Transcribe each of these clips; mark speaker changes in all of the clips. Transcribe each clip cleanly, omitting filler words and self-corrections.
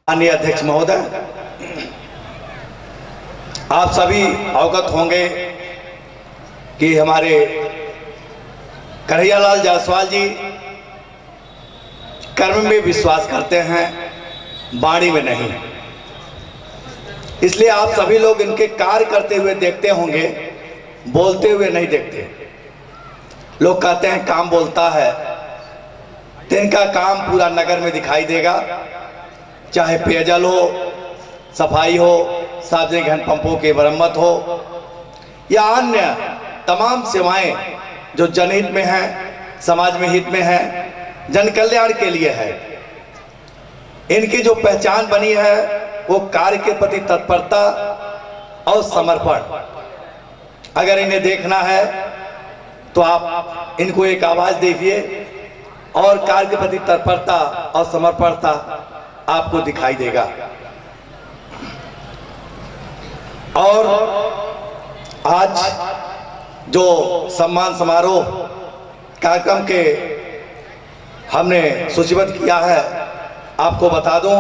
Speaker 1: माननीय अध्यक्ष महोदय, आप सभी अवगत होंगे कि हमारे कन्हैयालाल जायसवाल जी कर्म में विश्वास करते हैं, वाणी में नहीं। इसलिए आप सभी लोग इनके कार्य करते हुए देखते होंगे, बोलते हुए नहीं देखते। लोग कहते हैं काम बोलता है, तो इनका काम पूरा नगर में दिखाई देगा, चाहे पेयजल हो, सफाई हो, सार्वजनिक हैंडपंपों की मरम्मत हो या अन्य तमाम सेवाएं जो जनहित में हैं, समाज में हित में हैं, जन कल्याण के लिए है। इनकी जो पहचान बनी है वो कार्य के प्रति तत्परता और समर्पण। अगर इन्हें देखना है तो आप इनको एक आवाज दीजिए और कार्य के प्रति तत्परता और समर्पणता आपको दिखाई देगा। और आज जो सम्मान समारोह कार्यक्रम के हमने सूचीबद्ध किया है, आपको बता दूं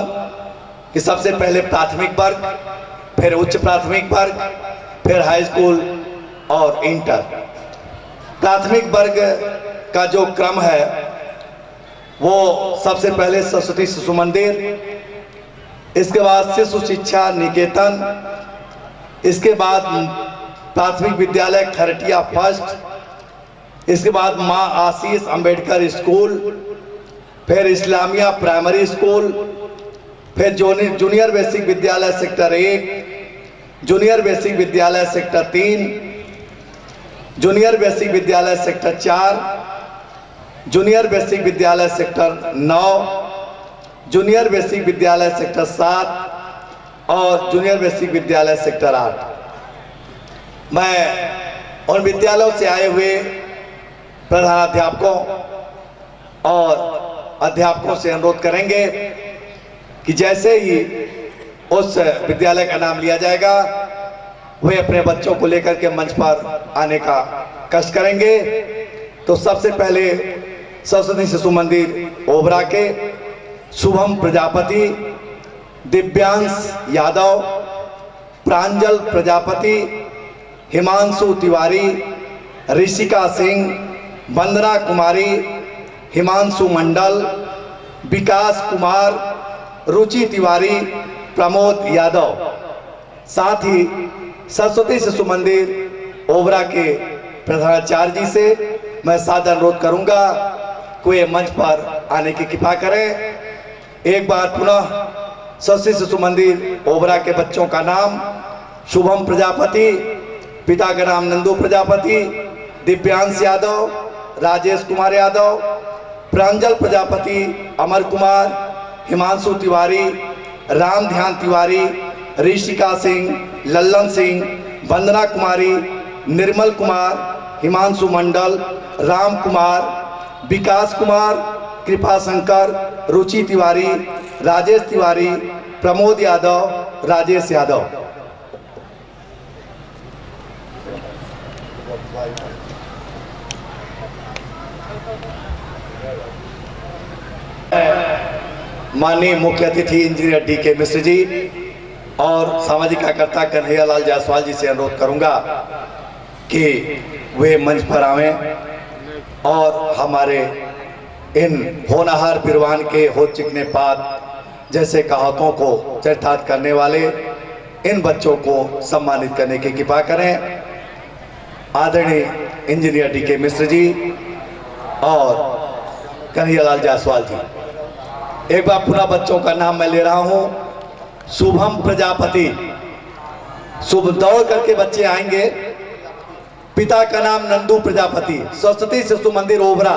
Speaker 1: कि सबसे पहले प्राथमिक वर्ग, फिर उच्च प्राथमिक वर्ग, फिर हाई स्कूल और इंटर। प्राथमिक वर्ग का जो क्रम है वो सबसे पहले सरस्वती शिशु मंदिर, इसके बाद शिशु शिक्षा निकेतन, इसके बाद प्राथमिक विद्यालय खरटिया फर्स्ट, इसके बाद मां आशीष अंबेडकर स्कूल, फिर इस्लामिया प्राइमरी स्कूल, फिर जूनियर बेसिक विद्यालय सेक्टर 1, जूनियर बेसिक विद्यालय सेक्टर 3, जूनियर बेसिक विद्यालय सेक्टर 4, जूनियर बेसिक विद्यालय सेक्टर 9, जूनियर बेसिक विद्यालय सेक्टर 7 और जूनियर बेसिक विद्यालय सेक्टर 8। मैं उन विद्यालयों से आए हुए प्रधानाध्यापकों और अध्यापकों से अनुरोध करेंगे कि जैसे ही उस विद्यालय का नाम लिया जाएगा वे अपने बच्चों को लेकर के मंच पर आने का कष्ट करेंगे। तो सबसे पहले सरस्वती शिशु मंदिर ओबरा के शुभम प्रजापति, दिव्यांश यादव, प्रांजल प्रजापति, हिमांशु तिवारी, ऋषिका सिंह, वंदना कुमारी, हिमांशु मंडल, विकास कुमार, रुचि तिवारी, प्रमोद यादव। साथ ही सरस्वती शिशु मंदिर ओबरा के प्रधानाचार्य जी से मैं सादर अनुरोध करूंगा कोई मंच पर आने की कृपा करें। एक बार पुनः सरस्वती शिशु मंदिर ओबरा के बच्चों का नाम शुभम प्रजापति, पिता का नाम नंदू प्रजापति, दिव्यांश यादव, राजेश कुमार यादव, प्रांजल प्रजापति, अमर कुमार, हिमांशु तिवारी, राम ध्यान तिवारी, ऋषिका सिंह, लल्लन सिंह, वंदना कुमारी, निर्मल कुमार, हिमांशु मंडल, राम कुमार, विकास कुमार, कृपा शंकर, रुचि तिवारी, राजेश तिवारी, प्रमोद यादव, राजेश यादव। माननीय मुख्य अतिथि इंजीनियर डी.के. मिश्र जी और सामाजिक कार्यकर्ता कन्हैयालाल जायसवाल जी से अनुरोध करूंगा कि वे मंच पर आवें और हमारे इन होनहार विद्वान के हो चिकने पात जैसे कहावतों को चरितार्थ करने वाले इन बच्चों को सम्मानित करने की कृपा करें। आदरणीय इंजीनियर डी.के. मिश्र जी और कन्हैयालाल जायसवाल जी। एक बार पुनः बच्चों का नाम मैं ले रहा हूं। शुभम प्रजापति, शुभ दौड़ करके बच्चे आएंगे। पिता का नाम नंदू प्रजापति, सरस्वती शिशु मंदिर ओबरा।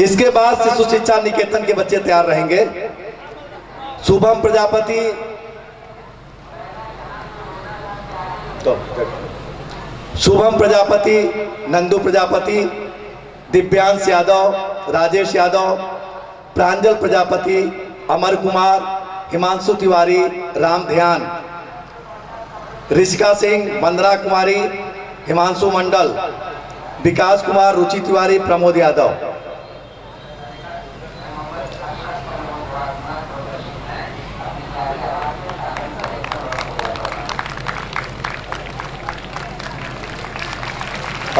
Speaker 1: इसके बाद शिशु शिक्षा निकेतन के बच्चे तैयार रहेंगे। शुभम प्रजापति, शुभम प्रजापति, नंदू प्रजापति, दिव्यांश यादव, राजेश यादव, प्रांजल प्रजापति, अमर कुमार, हिमांशु तिवारी, राम ध्यान, ऋषिका सिंह, वंदना कुमारी, हिमांशु मंडल, विकास कुमार, रुचि तिवारी, प्रमोद यादव।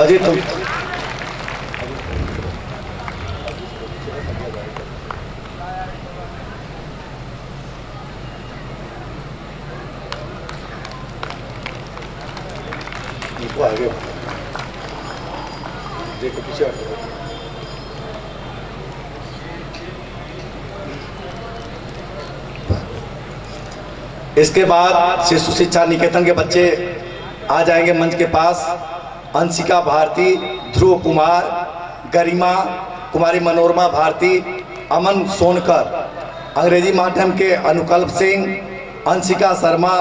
Speaker 1: अजीत तुम आगे देखो पीछे। इसके बाद शिशु शिक्षा निकेतन के बच्चे आ जाएंगे मंच के पास। अंशिका भारती, ध्रुव कुमार, गरिमा कुमारी, मनोरमा भारती, अमन सोनकर, अंग्रेजी माध्यम के अनुकल्प सिंह, अंशिका शर्मा,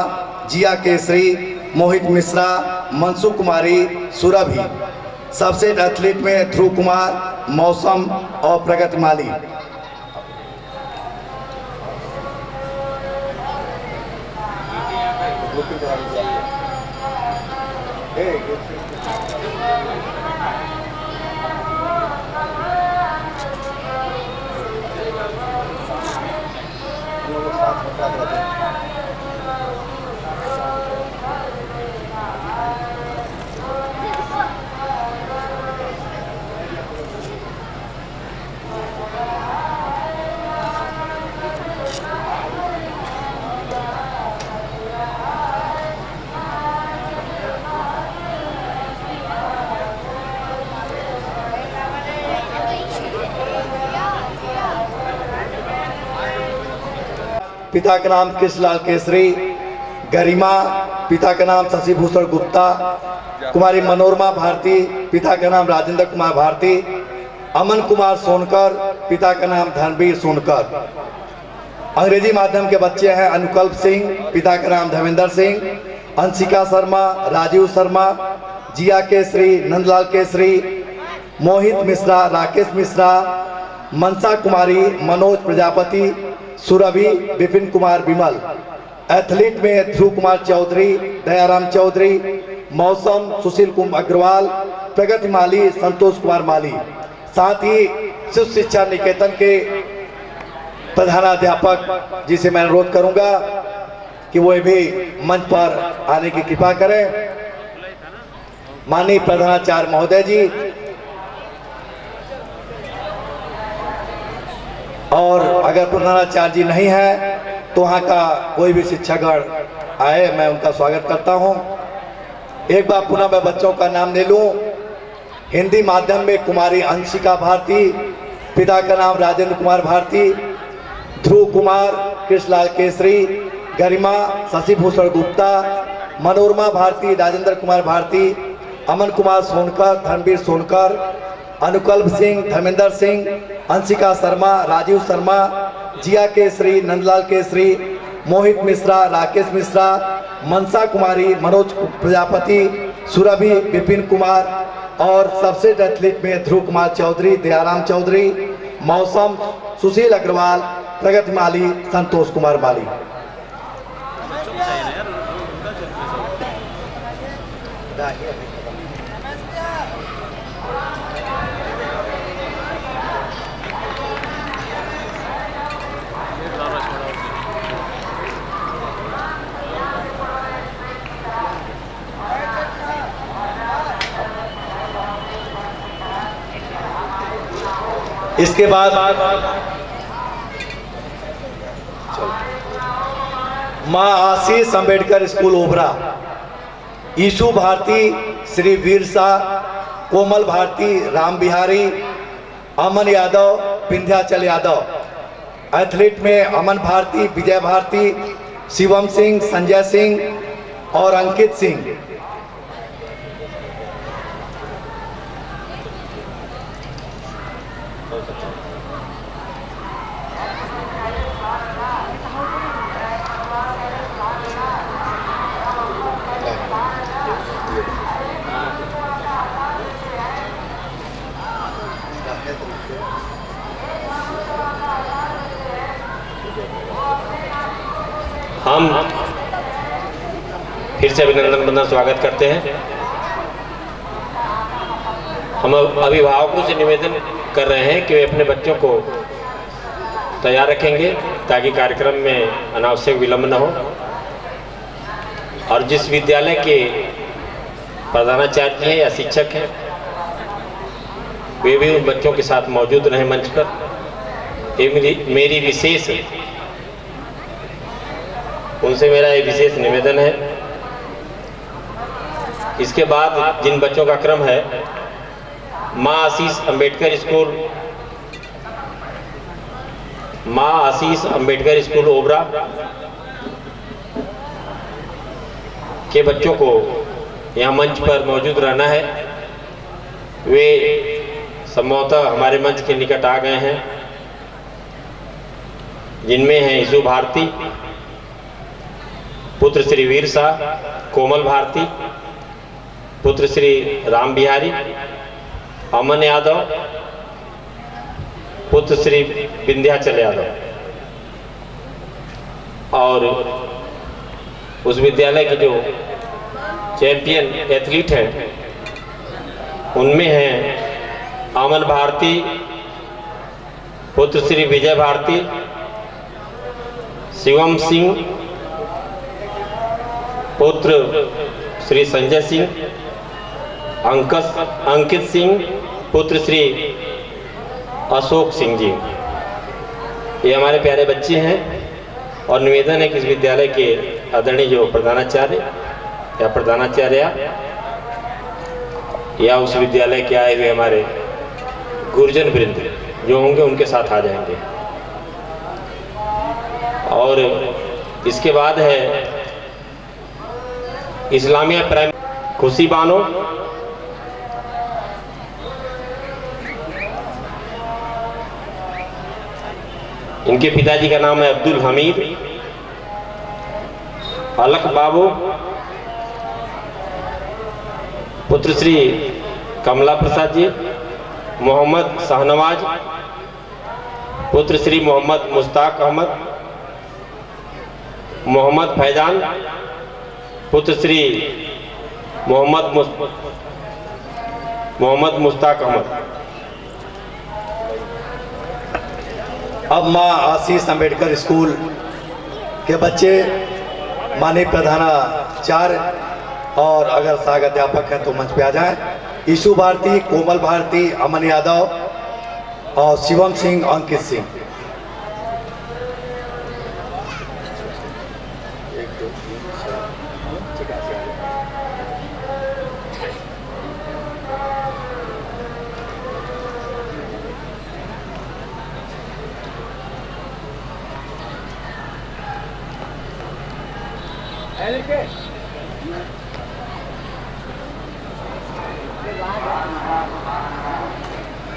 Speaker 1: जिया केसरी, मोहित मिश्रा, मनसु कुमारी, सुरभि। सबसे एथलीट में ध्रुव कुमार, मौसम और प्रगति माली। पिता का नाम कृष्णलाल केसरी, गरिमा, पिता का नाम शशिभूषण गुप्ता, कुमारी मनोरमा भारती, पिता का नाम राजेंद्र कुमार भारती, अमन कुमार सोनकर, पिता का नाम धर्मवीर सोनकर। अंग्रेजी माध्यम के बच्चे हैं अनुकल्प सिंह, पिता का नाम धर्मेंद्र सिंह, अंशिका शर्मा, राजीव शर्मा, जिया केसरी, नंदलाल केसरी, मोहित मिश्रा, राकेश मिश्रा, मनसा कुमारी, मनोज प्रजापति, सुरभि, विपिन कुमार विमल। एथलीट में ध्रुव कुमार चौधरी, दयाराम चौधरी, मौसम सुशील कुमार अग्रवाल, प्रगति माली, संतोष कुमार माली। साथ ही शिशु शिक्षा निकेतन के प्रधानाध्यापक जिसे मैं अनुरोध करूंगा कि वो भी मंच पर आने की कृपा करें। माननीय प्रधानाचार्य महोदय जी और अगर प्रधानाचार्य जी नहीं है तो वहाँ का कोई भी शिक्षकगण आए, मैं उनका स्वागत करता हूँ। एक बार पुनः मैं बच्चों का नाम ले लूँ। हिंदी माध्यम में कुमारी अंशिका भारती, पिता का नाम राजेंद्र कुमार भारती, ध्रुव कुमार, कृष्णलाल केसरी, गरिमा शशिभूषण गुप्ता, मनोरमा भारती, राजेंद्र कुमार भारती, अमन कुमार सोनकर, धर्मवीर सोनकर, अनुकल्प सिंह, धर्मेंद्र सिंह, अंशिका शर्मा, राजीव शर्मा, जिया केसरी, नंदलाल केसरी, मोहित मिश्रा, राकेश मिश्रा, मनसा कुमारी, मनोज प्रजापति, सुरभि, विपिन कुमार और सबसे एथलीट में ध्रुव कुमार चौधरी, दयाराम चौधरी, मौसम सुशील अग्रवाल, प्रगति माली, संतोष कुमार माली। इसके बाद मां आशीष अंबेडकर स्कूल ओबरा, ईशु भारती, श्री वीर शाह, कोमल भारती, राम बिहारी, अमन यादव, विंध्याचल यादव। एथलीट में अमन भारती, विजय भारती, शिवम सिंह, संजय सिंह और अंकित सिंह।
Speaker 2: हम फिर से अभिनंदन बंदन स्वागत करते हैं। हम अभिभावकों से निवेदन कर रहे हैं कि वे अपने बच्चों को तैयार रखेंगे ताकि कार्यक्रम में अनावश्यक विलंब न हो। और जिस विद्यालय के प्रधानाचार्य हैं या शिक्षक हैं वे भी उन बच्चों के साथ मौजूद रहे मंच पर। ये मेरी विशेष उनसे मेरा एक विशेष निवेदन है। इसके बाद जिन बच्चों का क्रम है, माँ आशीष अंबेडकर स्कूल ओबरा के बच्चों को यहाँ मंच पर मौजूद रहना है। वे संभवतः हमारे मंच के निकट आ गए हैं, जिनमें हैं यीशु भारती, पुत्र श्री वीर शाह, कोमल भारती, पुत्र श्री राम बिहारी, अमन यादव, पुत्र श्री विंध्याचल यादव। और उस विद्यालय के जो चैंपियन एथलीट हैं उनमें हैं अमन भारती, पुत्र श्री विजय भारती, शिवम सिंह, पुत्र श्री संजय सिंह, अंकित सिंह, पुत्र श्री अशोक सिंह जी। ये हमारे प्यारे बच्चे हैं और निवेदन है कि इस विद्यालय के आदरणीय जो प्रधानाचार्य या प्रधानाचार्या या उस विद्यालय के आए हुए हमारे गुरुजन वृंद जो होंगे उनके साथ आ जाएंगे। और इसके बाद है इस्लामिया प्राइमरी खुशी बानो, इनके पिताजी का नाम है अब्दुल हमीद, अलख बाबू, पुत्र श्री कमला प्रसाद जी, मोहम्मद शाहनवाज, पुत्र श्री मोहम्मद मुश्ताक अहमद, मोहम्मद फैजान, पुत्र श्री मोहम्मद मुश्ताक अहमद।
Speaker 1: अब माँ आशीष अंबेडकर स्कूल के बच्चे माननीय प्रधानाचार्य और अगर सहायक अध्यापक हैं तो मंच पे आ जाएं। यीशु भारती, कोमल भारती, अमन यादव और शिवम सिंह, अंकित सिंह।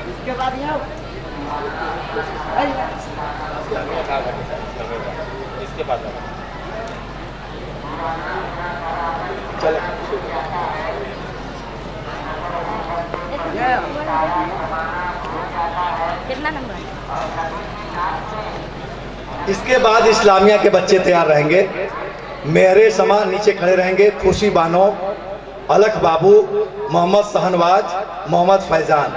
Speaker 3: इसके बाद यहाँ
Speaker 2: इसके बाद
Speaker 1: चलो
Speaker 3: कितना नंबर?
Speaker 1: इसके बाद इस्लामिया के बच्चे तैयार रहेंगे। मेहरे समा नीचे खड़े रहेंगे, खुशी बानो, अलख बाबू, मोहम्मद शाहनवाज, मोहम्मद फैजान।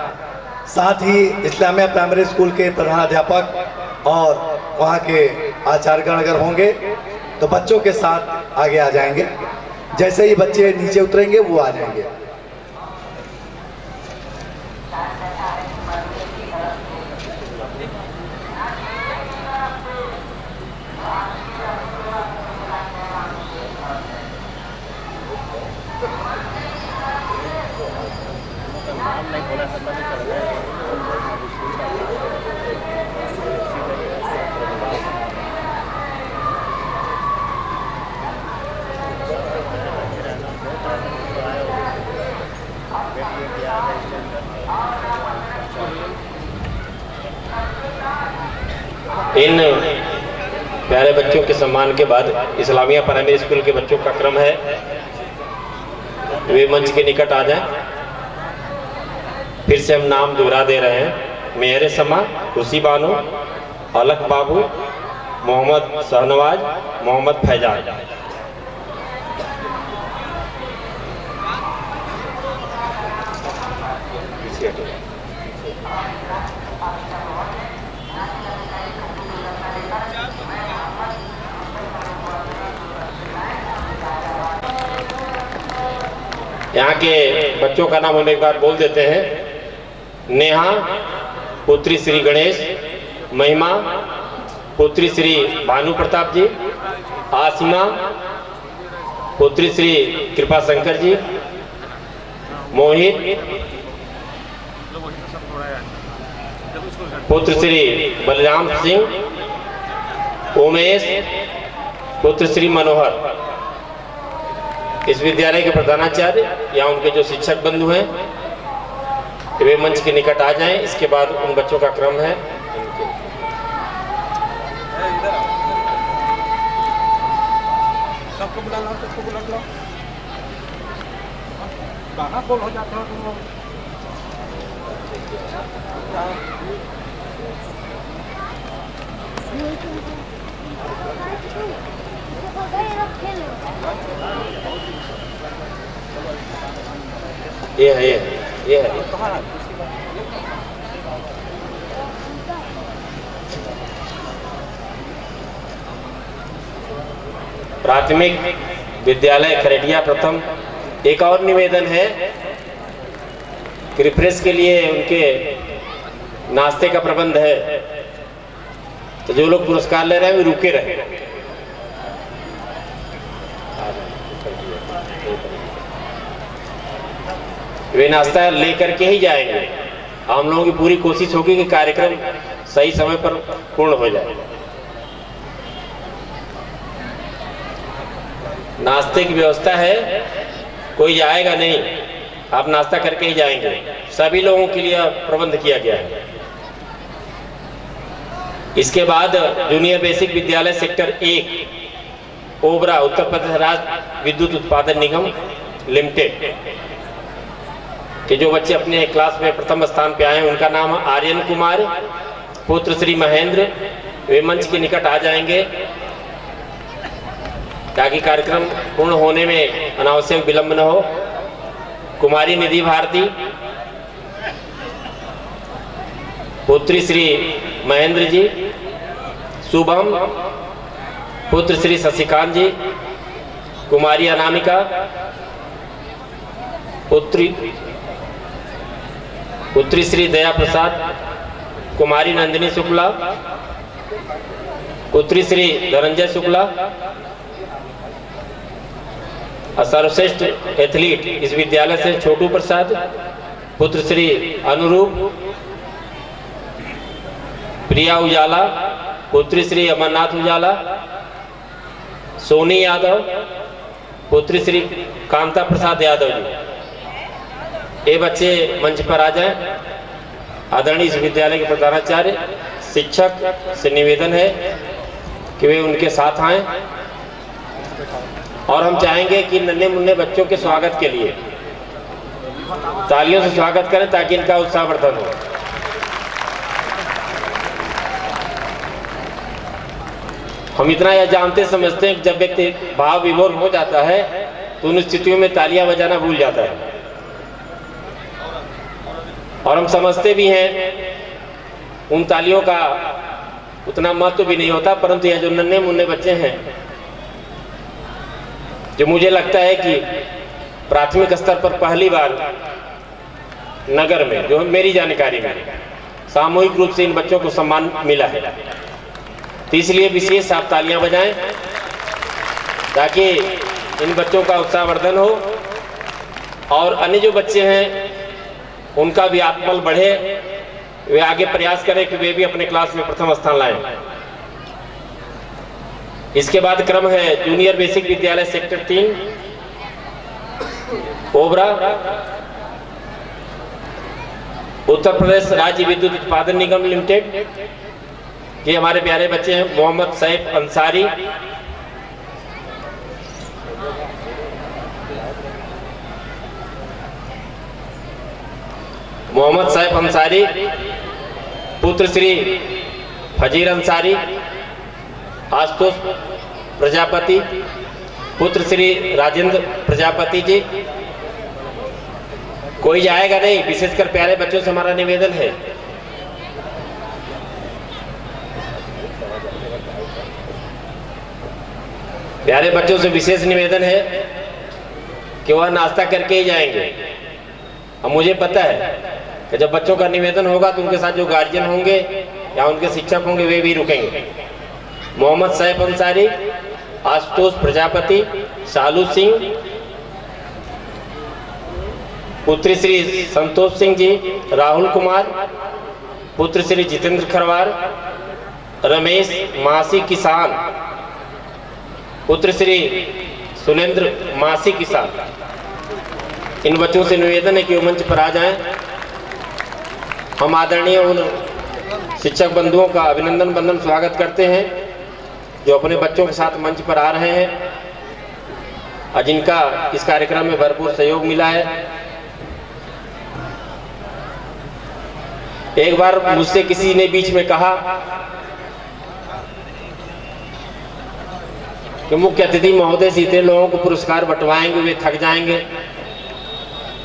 Speaker 1: साथ ही इस्लामिया प्राइमरी स्कूल के प्रधानाध्यापक और वहाँ के आचार्यगण अगर होंगे तो बच्चों के साथ आगे आ जाएंगे। जैसे ही बच्चे नीचे उतरेंगे वो आ जाएंगे।
Speaker 2: इन प्यारे बच्चों के सम्मान के बाद इस्लामिया प्राइमरी स्कूल के बच्चों का क्रम है, वे मंच के निकट आ जाएं। फिर से हम नाम दोहरा दे रहे हैं। मेहरे समा, खुशी बानो, अलख बाबू, मोहम्मद शाहनवाज, मोहम्मद फैजान। यहाँ के बच्चों का नाम हम एक बार बोल देते हैं। नेहा पुत्री श्री गणेश, महिमा पुत्री श्री भानु प्रताप जी, आसिमा पुत्री श्री कृपा शंकर जी, मोहित पुत्र श्री बलराम सिंह, उमेश पुत्र श्री मनोहर। इस विद्यालय के प्रधानाचार्य या उनके जो शिक्षक बंधु हैं वे मंच के निकट आ जाएं। इसके बाद उन बच्चों का क्रम है।
Speaker 4: सबको बुला लो, सबको बुला लो। कहाँ बोल हो जाते हो तुम लोग?
Speaker 2: ये है ये है
Speaker 4: कहाँ है?
Speaker 2: प्राथमिक विद्यालय खरेटिया प्रथम। एक और निवेदन है कि रिफ्रेश के लिए उनके नाश्ते का प्रबंध है, तो जो लोग पुरस्कार ले रहे हैं वे रुके रहे। वे नाश्ता लेकर के ही जाएंगे। हम लोगों की पूरी कोशिश होगी कि कार्यक्रम सही समय पर पूर्ण हो जाए। नाश्ते की व्यवस्था है, कोई जाएगा नहीं, आप नाश्ता करके ही जाएंगे। सभी लोगों के लिए प्रबंध किया गया है। इसके बाद जूनियर बेसिक विद्यालय सेक्टर 1 ओबरा उत्तर प्रदेश राज्य विद्युत उत्पादन निगम लिमिटेड के जो बच्चे अपने क्लास में प्रथम स्थान पे आए हैं, उनका नाम है आर्यन कुमार पुत्र श्री महेंद्र। वे मंच के निकट आ जाएंगे ताकि कार्यक्रम पूर्ण होने में अनावश्यक विलंब न हो। कुमारी निधि भारती पुत्री श्री महेंद्र जी, शुभम पुत्र श्री शशिकांत जी, कुमारी अनामिका पुत्री श्री दया प्रसाद, कुमारी नंदिनी शुक्ला पुत्री श्री धनंजय शुक्ला। सर्वश्रेष्ठ एथलीट इस विद्यालय से छोटू प्रसाद पुत्र श्री अनुरूप, प्रिया उजाला पुत्री श्री अमरनाथ उजाला, सोनी यादव पुत्री श्री कांता प्रसाद यादव जी। ये बच्चे मंच पर आ जाएं। आदरणीय इस विद्यालय के प्रधानाचार्य शिक्षक से निवेदन है कि वे उनके साथ आएं और हम चाहेंगे कि नन्हे मुन्ने बच्चों के स्वागत के लिए तालियों से स्वागत करें ताकि इनका उत्साहवर्धन हो। हम इतना यह जानते समझते हैं कि जब व्यक्ति भाव विभोर हो जाता है तो उन स्थितियों में तालियां बजाना भूल जाता है। और हम समझते भी हैं उन तालियों का उतना महत्व भी नहीं होता, परंतु यह जो नन्हे मुन्ने बच्चे हैं जो मुझे लगता है कि प्राथमिक स्तर पर पहली बार नगर में, जो मेरी जानकारी में, सामूहिक रूप से इन बच्चों को सम्मान मिला है, तो इसलिए विशेष आप तालियां बजाएं ताकि इन बच्चों का उत्साहवर्धन हो और अन्य जो बच्चे हैं उनका भी आत्मबल बढ़े, वे आगे प्रयास करें कि वे भी अपने क्लास में प्रथम स्थान लाएं। इसके बाद क्रम है जूनियर बेसिक विद्यालय सेक्टर 3 ओबरा उत्तर प्रदेश राज्य विद्युत उत्पादन निगम लिमिटेड। ये हमारे प्यारे बच्चे हैं मोहम्मद सैफ अंसारी, मोहम्मद सैफ अंसारी पुत्र श्री फजीर अंसारी, आशुतोष प्रजापति पुत्र श्री राजेंद्र प्रजापति जी। कोई जाएगा नहीं, विशेषकर प्यारे बच्चों से हमारा निवेदन है प्यारे बच्चों से विशेष निवेदन है कि वह नाश्ता करके ही जाएंगे। अब मुझे पता है कि जब बच्चों का निवेदन होगा तो उनके साथ जो गार्जियन होंगे या उनके शिक्षक होंगे वे भी रुकेंगे। मोहम्मद सैफ अंसारी, आशुतोष प्रजापति, शालू सिंह, पुत्री श्री संतोष सिंह जी, राहुल कुमार, पुत्र श्री जितेंद्र खरवार, रमेश मासी किसान, पुत्र श्री सुरेंद्र मासी किसान। इन बच्चों से निवेदन है कि वो मंच पर आ जाएं। हम आदरणीय उन शिक्षक बंधुओं का अभिनंदन बंदन स्वागत करते हैं जो अपने बच्चों के साथ मंच पर आ रहे हैं और जिनका इस कार्यक्रम में भरपूर सहयोग मिला है। एक बार मुझसे किसी ने बीच में कहा कि मुख्य अतिथि महोदय से इतने लोगों को पुरस्कार बंटवाएंगे वे थक जाएंगे।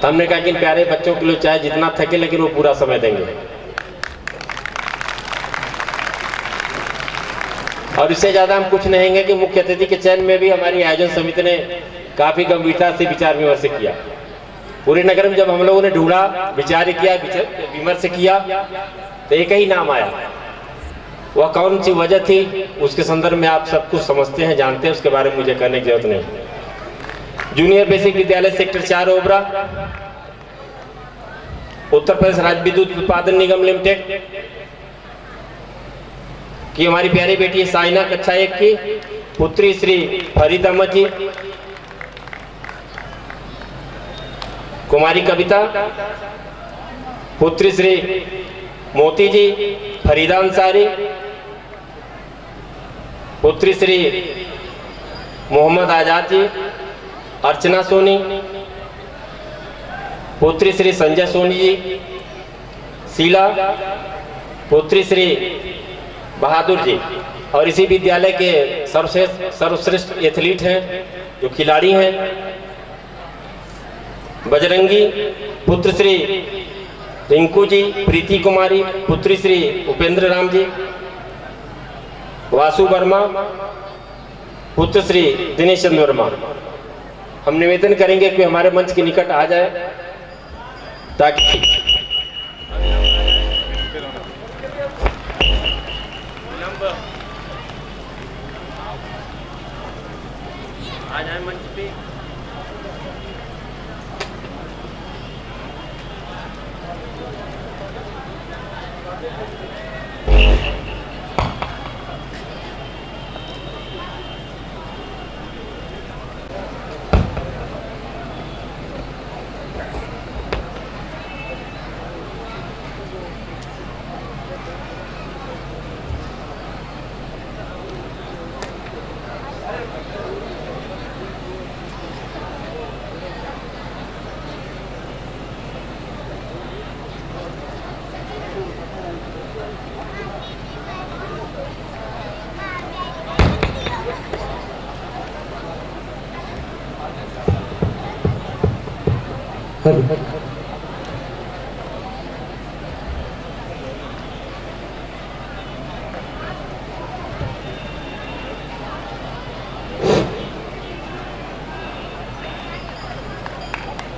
Speaker 2: तो हमने कहा कि इन प्यारे बच्चों के लिए चाहे जितना थके लेकिन वो पूरा समय देंगे। और इससे ज्यादा हम कुछ नहीं कहेंगे कि मुख्य अतिथि के चयन में भी हमारी आयोजन समिति ने काफी गंभीरता से विचार विमर्श किया। पूरे नगर में जब हम लोगों ने ढूंढा, विचार किया, विमर्श किया तो एक ही नाम आया। वह कौन सी वजह थी उसके संदर्भ में आप सब कुछ समझते हैं, जानते हैं, उसके बारे में मुझे कहने की जरूरत नहीं। जूनियर बेसिक विद्यालय सेक्टर 4 ओबरा, उत्तर प्रदेश राज्य विद्युत उत्पादन निगम लिमिटेड की हमारी प्यारी बेटी साइना कक्षा 1 की, पुत्री श्री फरीद अहमद जी, कुमारी कविता, पुत्री श्री मोती जी, फरीदा अंसारी, पुत्री श्री मोहम्मद आजाद जी, अर्चना सोनी, पुत्री श्री संजय सोनी जी, शीला, पुत्री श्री बहादुर जी। और इसी विद्यालय के सर्वश्रेष्ठ एथलीट हैं जो खिलाड़ी हैं, बजरंगी, पुत्र श्री रिंकू जी, प्रीति कुमारी, पुत्री श्री उपेंद्र राम जी, वासु वर्मा, पुत्र श्री दिनेश चंद्र वर्मा। हम निवेदन करेंगे कि हमारे मंच के निकट आ जाए ताकि आ जाए मंच पे।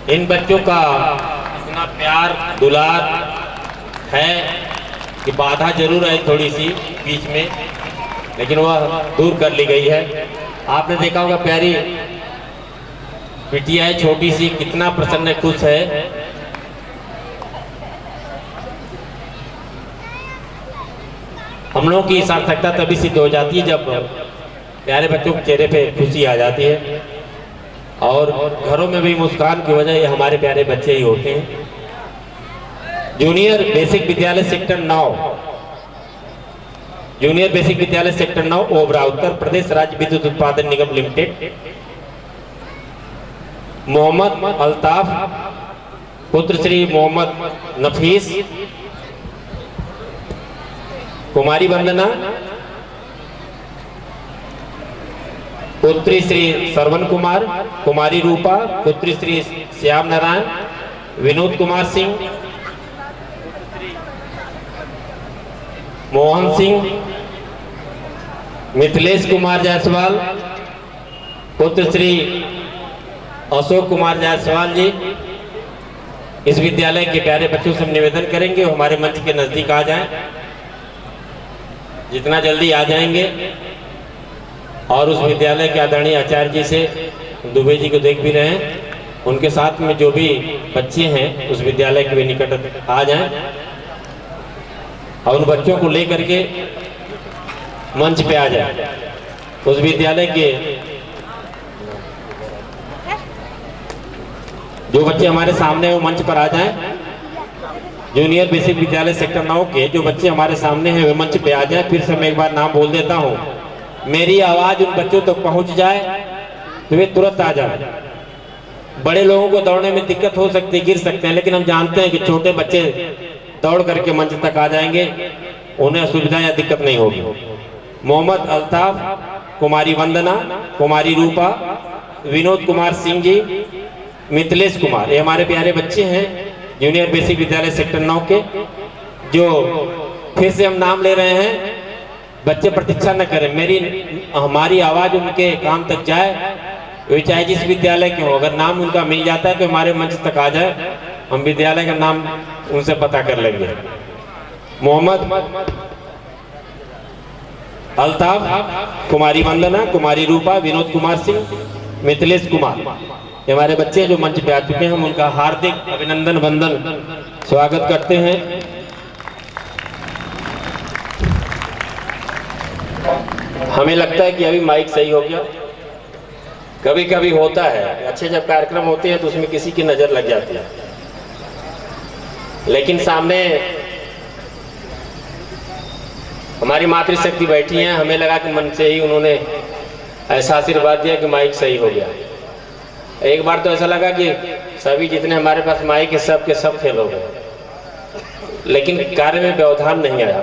Speaker 2: इन बच्चों का इतना प्यार दुलार है कि बाधा जरूर है थोड़ी सी बीच में, लेकिन वह दूर कर ली गई है। आपने देखा होगा प्यारी बिटिया है छोटी सी, कितना प्रसन्न खुश है। हम लोगों की सार्थकता तभी सिद्ध हो जाती है जब प्यारे बच्चों के चेहरे पे खुशी आ जाती है और घरों में भी मुस्कान की वजह ये हमारे प्यारे बच्चे ही होते हैं। जूनियर बेसिक विद्यालय सेक्टर 9, जूनियर बेसिक विद्यालय सेक्टर 9 ओबरा, उत्तर प्रदेश राज्य विद्युत उत्पादन निगम लिमिटेड, मोहम्मद अल्ताफ, पुत्र श्री मोहम्मद नफीस, कुमारी वंदना, पुत्री श्री श्रवण कुमार, कुमारी रूपा, पुत्री श्री श्याम नारायण, विनोद कुमार सिंह, मोहन सिंह, मिथिलेश कुमार जायसवाल, पुत्र श्री अशोक कुमार जायसवाल जी, इस विद्यालय के प्यारे बच्चों से हम निवेदन करेंगे वो हमारे मंच के नज़दीक आ जाएं, जितना जल्दी आ जाएंगे। और उस विद्यालय के आदरणीय आचार्य जी से, दुबे जी को देख भी रहे हैं, उनके साथ में जो भी बच्चे हैं उस विद्यालय के भी निकट आ जाएं और उन बच्चों को लेकर के मंच पे आ जाए। उस विद्यालय के जो बच्चे हमारे सामने हैं वो मंच पर आ जाएं। जूनियर बेसिक विद्यालय सेक्टर 9 के जो बच्चे हमारे सामने हैं वे मंच पे आ जाएं। फिर से मैं एक बार नाम बोल देता हूँ, मेरी आवाज़ उन बच्चों तक पहुँच जाए तो वे तुरंत आ जाए। बड़े लोगों को दौड़ने में दिक्कत हो सकती है, गिर सकते हैं, लेकिन हम जानते हैं कि छोटे बच्चे दौड़ करके मंच तक आ जाएंगे, उन्हें असुविधा या दिक्कत नहीं होगी। मोहम्मद अल्ताफ, कुमारी वंदना, कुमारी रूपा, विनोद कुमार सिंह जी, मिथिलेश कुमार, ये हमारे प्यारे बच्चे हैं जूनियर बेसिक विद्यालय सेक्टर 9 के। जो फिर से हम नाम ले रहे हैं, बच्चे प्रतीक्षा न करें, हमारी आवाज़ उनके कान तक जाए, वे चाहे जिस विद्यालय के हो। अगर नाम उनका मिल जाता है तो हमारे मंच तक आ जाए, हम विद्यालय का नाम उनसे पता कर लेंगे। मोहम्मद अल्ताफ, कुमारी वंदना, कुमारी रूपा, विनोद कुमार सिंह, मिथिलेश कुमार, ये हमारे बच्चे जो मंच पे आ चुके हैं, हम उनका हार्दिक अभिनंदन वंदन स्वागत करते हैं। हमें लगता है कि अभी माइक सही हो गया। कभी कभी होता है, अच्छे जब कार्यक्रम होते हैं तो उसमें किसी की नज़र लग जाती है, लेकिन सामने हमारी मातृशक्ति बैठी हैं, हमें लगा कि मन से ही उन्होंने ऐसा आशीर्वाद दिया कि माइक सही हो गया। एक बार तो ऐसा लगा कि सभी जितने हमारे पास माइक है सब के सब फेल हो गए, लेकिन कार्य में व्यवधान नहीं आया।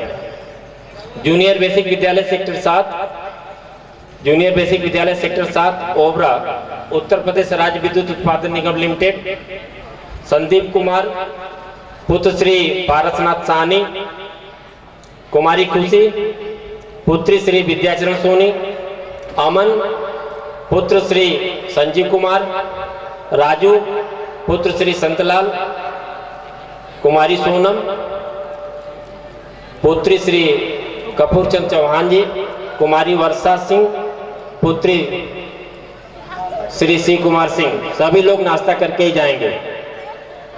Speaker 2: जूनियर बेसिक विद्यालय सेक्टर 7, जूनियर बेसिक विद्यालय सेक्टर 7 ओबरा, उत्तर प्रदेश राज्य विद्युत उत्पादन निगम लिमिटेड, संदीप कुमार पुत्र श्री पारसनाथ साहनी, कुमारी खुशी पुत्री श्री विद्याचरण सोनी, अमन पुत्र श्री संजीव कुमार, राजू पुत्र श्री संतलाल, कुमारी सोनम पुत्री श्री कपूरचंद चौहान जी, कुमारी वर्षा सिंह पुत्री श्री सी कुमार सिंह। सभी लोग नाश्ता करके ही जाएंगे।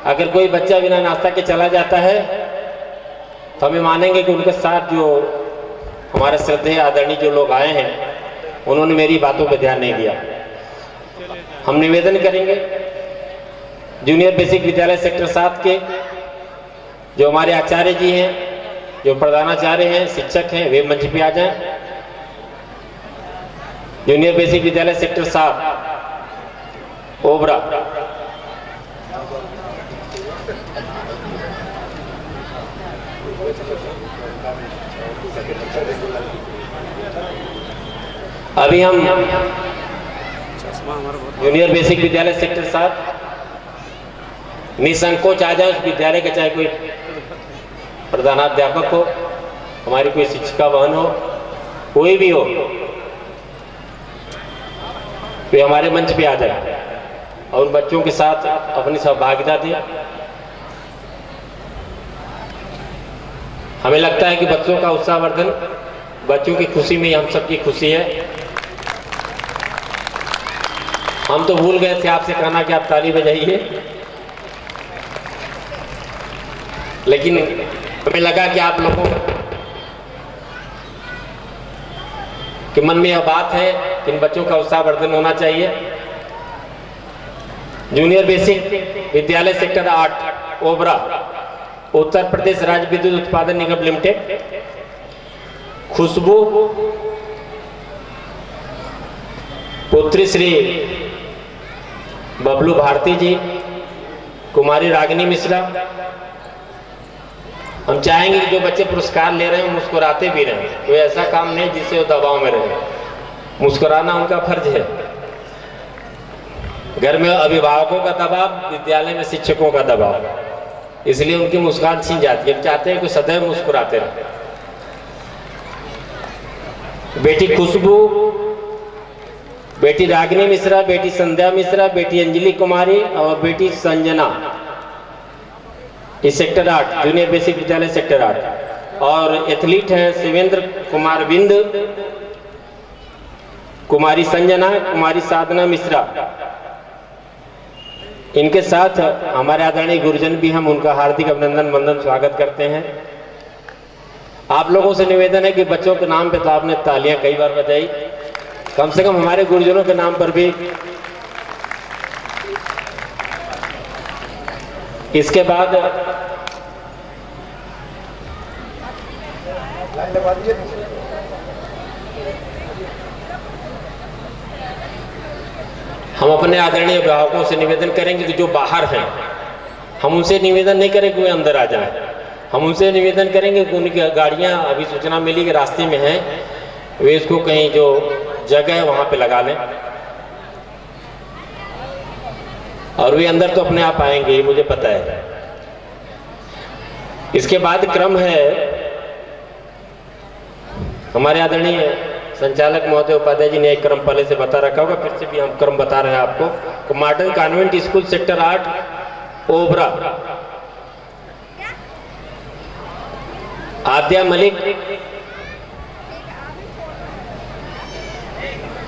Speaker 2: अगर कोई बच्चा बिना नाश्ता के चला जाता है तो हमें मानेंगे कि उनके साथ जो हमारे श्रद्धेय आदरणीय जो लोग आए हैं उन्होंने मेरी बातों पर ध्यान नहीं दिया। हम निवेदन करेंगे जूनियर बेसिक विद्यालय सेक्टर 7 के जो हमारे आचार्य जी हैं, जो प्रधानाचार्य हैं, शिक्षक हैं, वे मंच पे आ जाएं। जूनियर बेसिक विद्यालय सेक्टर 7 ओबरा, अभी हम जूनियर बेसिक विद्यालय सेक्टर 7 निसंकोच आ जाए। उस विद्यालय का चाहे कोई प्रधानाध्यापक हो, हमारी कोई शिक्षिका बहन हो, कोई भी हो, वे हमारे मंच पे आ जाए और बच्चों के साथ अपनी सहभागिता दें। हमें लगता है कि बच्चों का उत्साहवर्धन, बच्चों की खुशी में हम सबकी खुशी है। हम तो भूल गए थे आपसे कहना कि आप ताली बजाइए, लेकिन हमें लगा कि आप लोगों के मन में यह बात है कि इन बच्चों का उत्साहवर्धन होना चाहिए। जूनियर बेसिक विद्यालय सेक्टर 8 ओबरा, उत्तर प्रदेश राज्य विद्युत उत्पादन निगम लिमिटेड, खुशबू पुत्री श्री बबलू भारती जी, कुमारी रागिनी मिश्रा। हम चाहेंगे कि जो बच्चे पुरस्कार ले रहे हैं मुस्कुराते भी रहें, कोई ऐसा काम नहीं जिससे वो दबाव में रहे। मुस्कुराना उनका फर्ज है। घर में अभिभावकों का दबाव, विद्यालय में शिक्षकों का दबाव, इसलिए उनकी मुस्कान छीन जाती है। हम चाहते हैं कि सदैव मुस्कुराते रहे। बेटी खुशबू, बेटी रागिनी मिश्रा, बेटी संध्या मिश्रा, बेटी अंजलि कुमारी और बेटी संजना, इस सेक्टर 8 जूनियर बेसिक विद्यालय सेक्टर 8। और एथलीट हैं शिवेंद्र कुमार बिंद, कुमारी संजना, कुमारी साधना मिश्रा। इनके साथ हमारे आदरणीय गुरुजन भी, हम उनका हार्दिक अभिनंदन वंदन स्वागत करते हैं। आप लोगों से निवेदन है कि बच्चों के नाम पे तो आपने तालियां कई बार बजाई, कम से कम हमारे गुरुजनों के नाम पर भी। इसके बाद हम अपने आदरणीय अभिभावकों से निवेदन करेंगे कि जो बाहर हैं, हम उनसे निवेदन नहीं करेंगे वे अंदर आ जाएं। हम उनसे निवेदन करेंगे कि उनकी गाड़ियां, अभी सूचना मिली कि रास्ते में हैं, वे इसको कहीं जो जगह है वहां पे लगा लें। और वे अंदर तो अपने आप आएंगे, मुझे पता है। इसके बाद क्रम है, हमारे आदरणीय संचालक महोदय उपाध्याय जी ने एक क्रम पहले से बता रखा होगा, फिर से भी हम क्रम बता रहे हैं आपको। Modern convent school sector 8 Obra, Aadya Malik,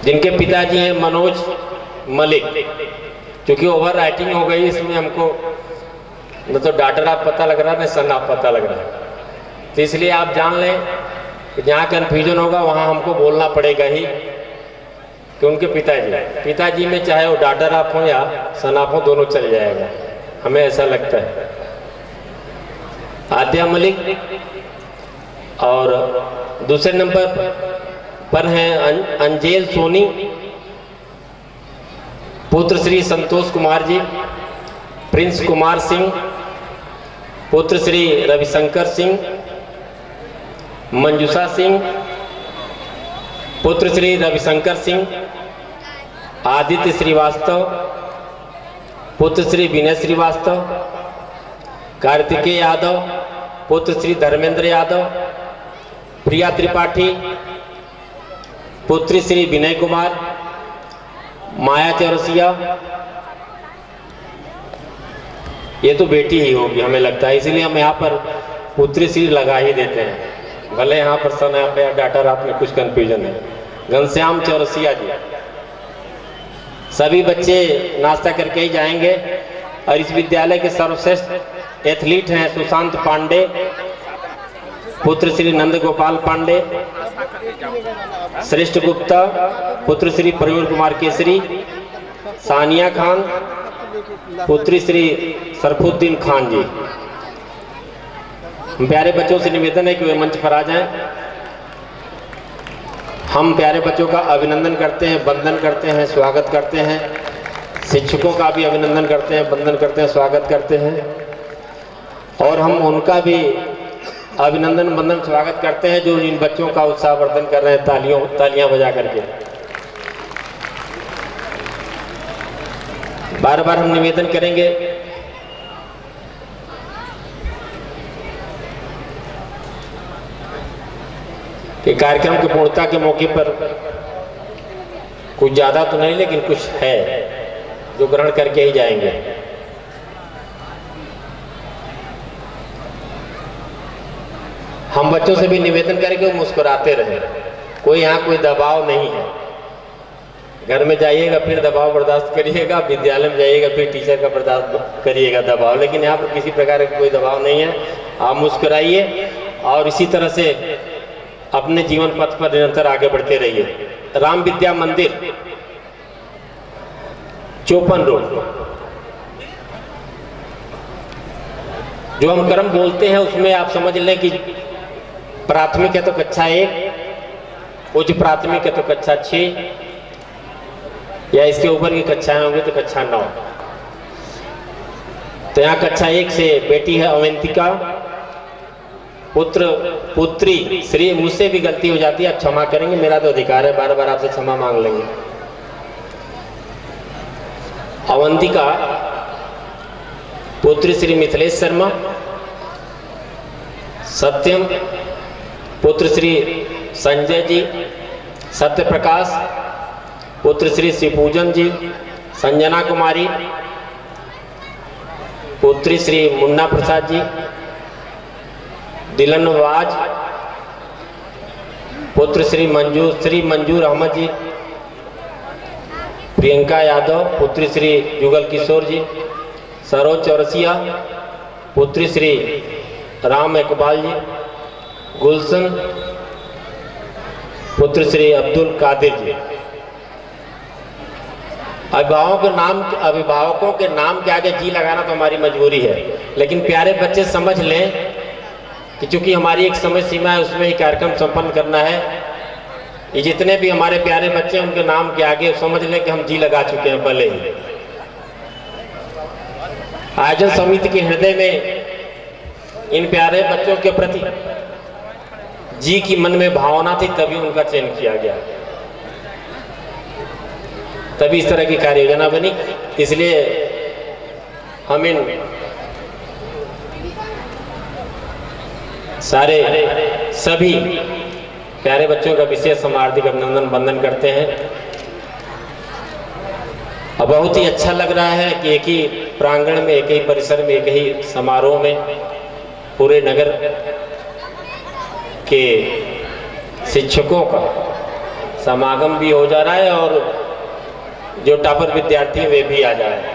Speaker 2: जिनके पिताजी हैं मनोज मलिक। क्योंकि ओवर राइटिंग हो गई इसमें, हमको न तो डॉटर आप पता लग रहा है, न सन आप पता लग रहा है। तो इसलिए आप जान लें कि जहाँ कन्फ्यूजन होगा वहाँ हमको बोलना पड़ेगा ही कि उनके पिताजी में चाहे वो डॉटर आप हो या सन आप हो, दोनों चल जाएगा, हमें ऐसा लगता है। आद्या मलिक। और दूसरे नंबर पर हैं अंजेल सोनी, पुत्र श्री संतोष कुमार जी, प्रिंस कुमार सिंह, पुत्र श्री रविशंकर सिंह, मंजूषा सिंह, पुत्र श्री रविशंकर सिंह, आदित्य श्रीवास्तव, पुत्र श्री विनय श्रीवास्तव, कार्तिकेय यादव, पुत्र श्री धर्मेंद्र यादव, प्रिया त्रिपाठी, पुत्री श्री विनय कुमार, माया चौरसिया। ये तो बेटी ही होगी हमें लगता है, इसीलिए हम यहाँ पर पुत्री श्री लगा ही देते हैं, भले यहाँ पर सन या डाटा रात में कुछ कंफ्यूजन है। घनश्याम चौरसिया जी। सभी बच्चे नाश्ता करके ही जाएंगे। और इस विद्यालय के सर्वश्रेष्ठ एथलीट हैं सुशांत पांडे, पुत्र श्री नंद गोपाल पांडे, श्रेष्ठ गुप्ता, पुत्र श्री प्रवीण कुमार केसरी, सानिया खान, पुत्री श्री सरफुद्दीन खान जी। प्यारे बच्चों से निवेदन है कि वे मंच पर आ जाएं। हम प्यारे बच्चों का अभिनंदन करते हैं, वंदन करते हैं, स्वागत करते हैं। शिक्षकों का भी अभिनंदन करते हैं, वंदन करते हैं, स्वागत करते हैं। और हम उनका भी अभिनंदन वंदन स्वागत करते हैं जो इन बच्चों का उत्साहवर्धन कर रहे हैं तालियां बजा करके। बार बार हम निवेदन करेंगे कि कार्यक्रम की पूर्णता के मौके पर कुछ ज्यादा तो नहीं लेकिन कुछ है जो ग्रहण करके ही जाएंगे। हम बच्चों से भी निवेदन करेंगे वो मुस्कुराते रहे, कोई यहाँ कोई दबाव नहीं है। घर में जाइएगा फिर दबाव बर्दाश्त करिएगा, विद्यालय में जाइएगा फिर टीचर का बर्दाश्त करिएगा दबाव, लेकिन यहाँ पर किसी प्रकार का कोई दबाव नहीं है। आप मुस्कुराइए और इसी तरह से अपने जीवन पथ पर निरंतर आगे बढ़ते रहिए। राम विद्या मंदिर, चौपन रोड। जो हम क्रम बोलते हैं उसमें आप समझ लें कि प्राथमिक है तो कक्षा 1, उच्च प्राथमिक है तो कक्षा 6 या इसके ऊपर की कक्षाएं होंगी तो कक्षा 9। तो यहाँ कक्षा 1 से बेटी है अवंतिका, पुत्री श्री, मुझसे भी गलती हो जाती है, आप क्षमा करेंगे, मेरा तो अधिकार है, बार बार आपसे क्षमा मांग लेंगे। अवंतिका, पुत्री श्री मिथिलेश शर्मा, सत्यम, पुत्र श्री संजय जी, सत्य प्रकाश, पुत्र श्री शिवपूजन जी, संजना कुमारी, पुत्री श्री मुन्ना प्रसाद जी, दिलनवाज पुत्र श्री मंजूर अहमद जी, प्रियंका यादव पुत्री श्री जुगल किशोर जी, सरोज चौरसिया पुत्री श्री राम इकबाल जी, गुलशन पुत्र श्री अब्दुल कादिर जी। अभिभावकों के नाम के आगे जी लगाना तो हमारी मजबूरी है, लेकिन प्यारे बच्चे समझ लें कि चूंकि हमारी एक समय सीमा है, उसमें ही कार्यक्रम संपन्न करना है। ये जितने भी हमारे प्यारे बच्चे हैं उनके नाम के आगे समझ लें कि हम जी लगा चुके हैं पहले ही। आयोजन समिति के हृदय में इन प्यारे बच्चों के प्रति जी की मन में भावना थी, तभी उनका चयन किया गया, तभी इस तरह की कार्य योजना बनी। इसलिए हम इन सारे सभी प्यारे बच्चों का विशेष हम हार्दिक अभिनंदन वंदन करते हैं। और बहुत ही अच्छा लग रहा है कि एक ही प्रांगण में, एक ही परिसर में, एक ही समारोह में पूरे नगर के शिक्षकों का समागम भी हो जा रहा है और जो टॉपर विद्यार्थी हैं वे भी आ जाए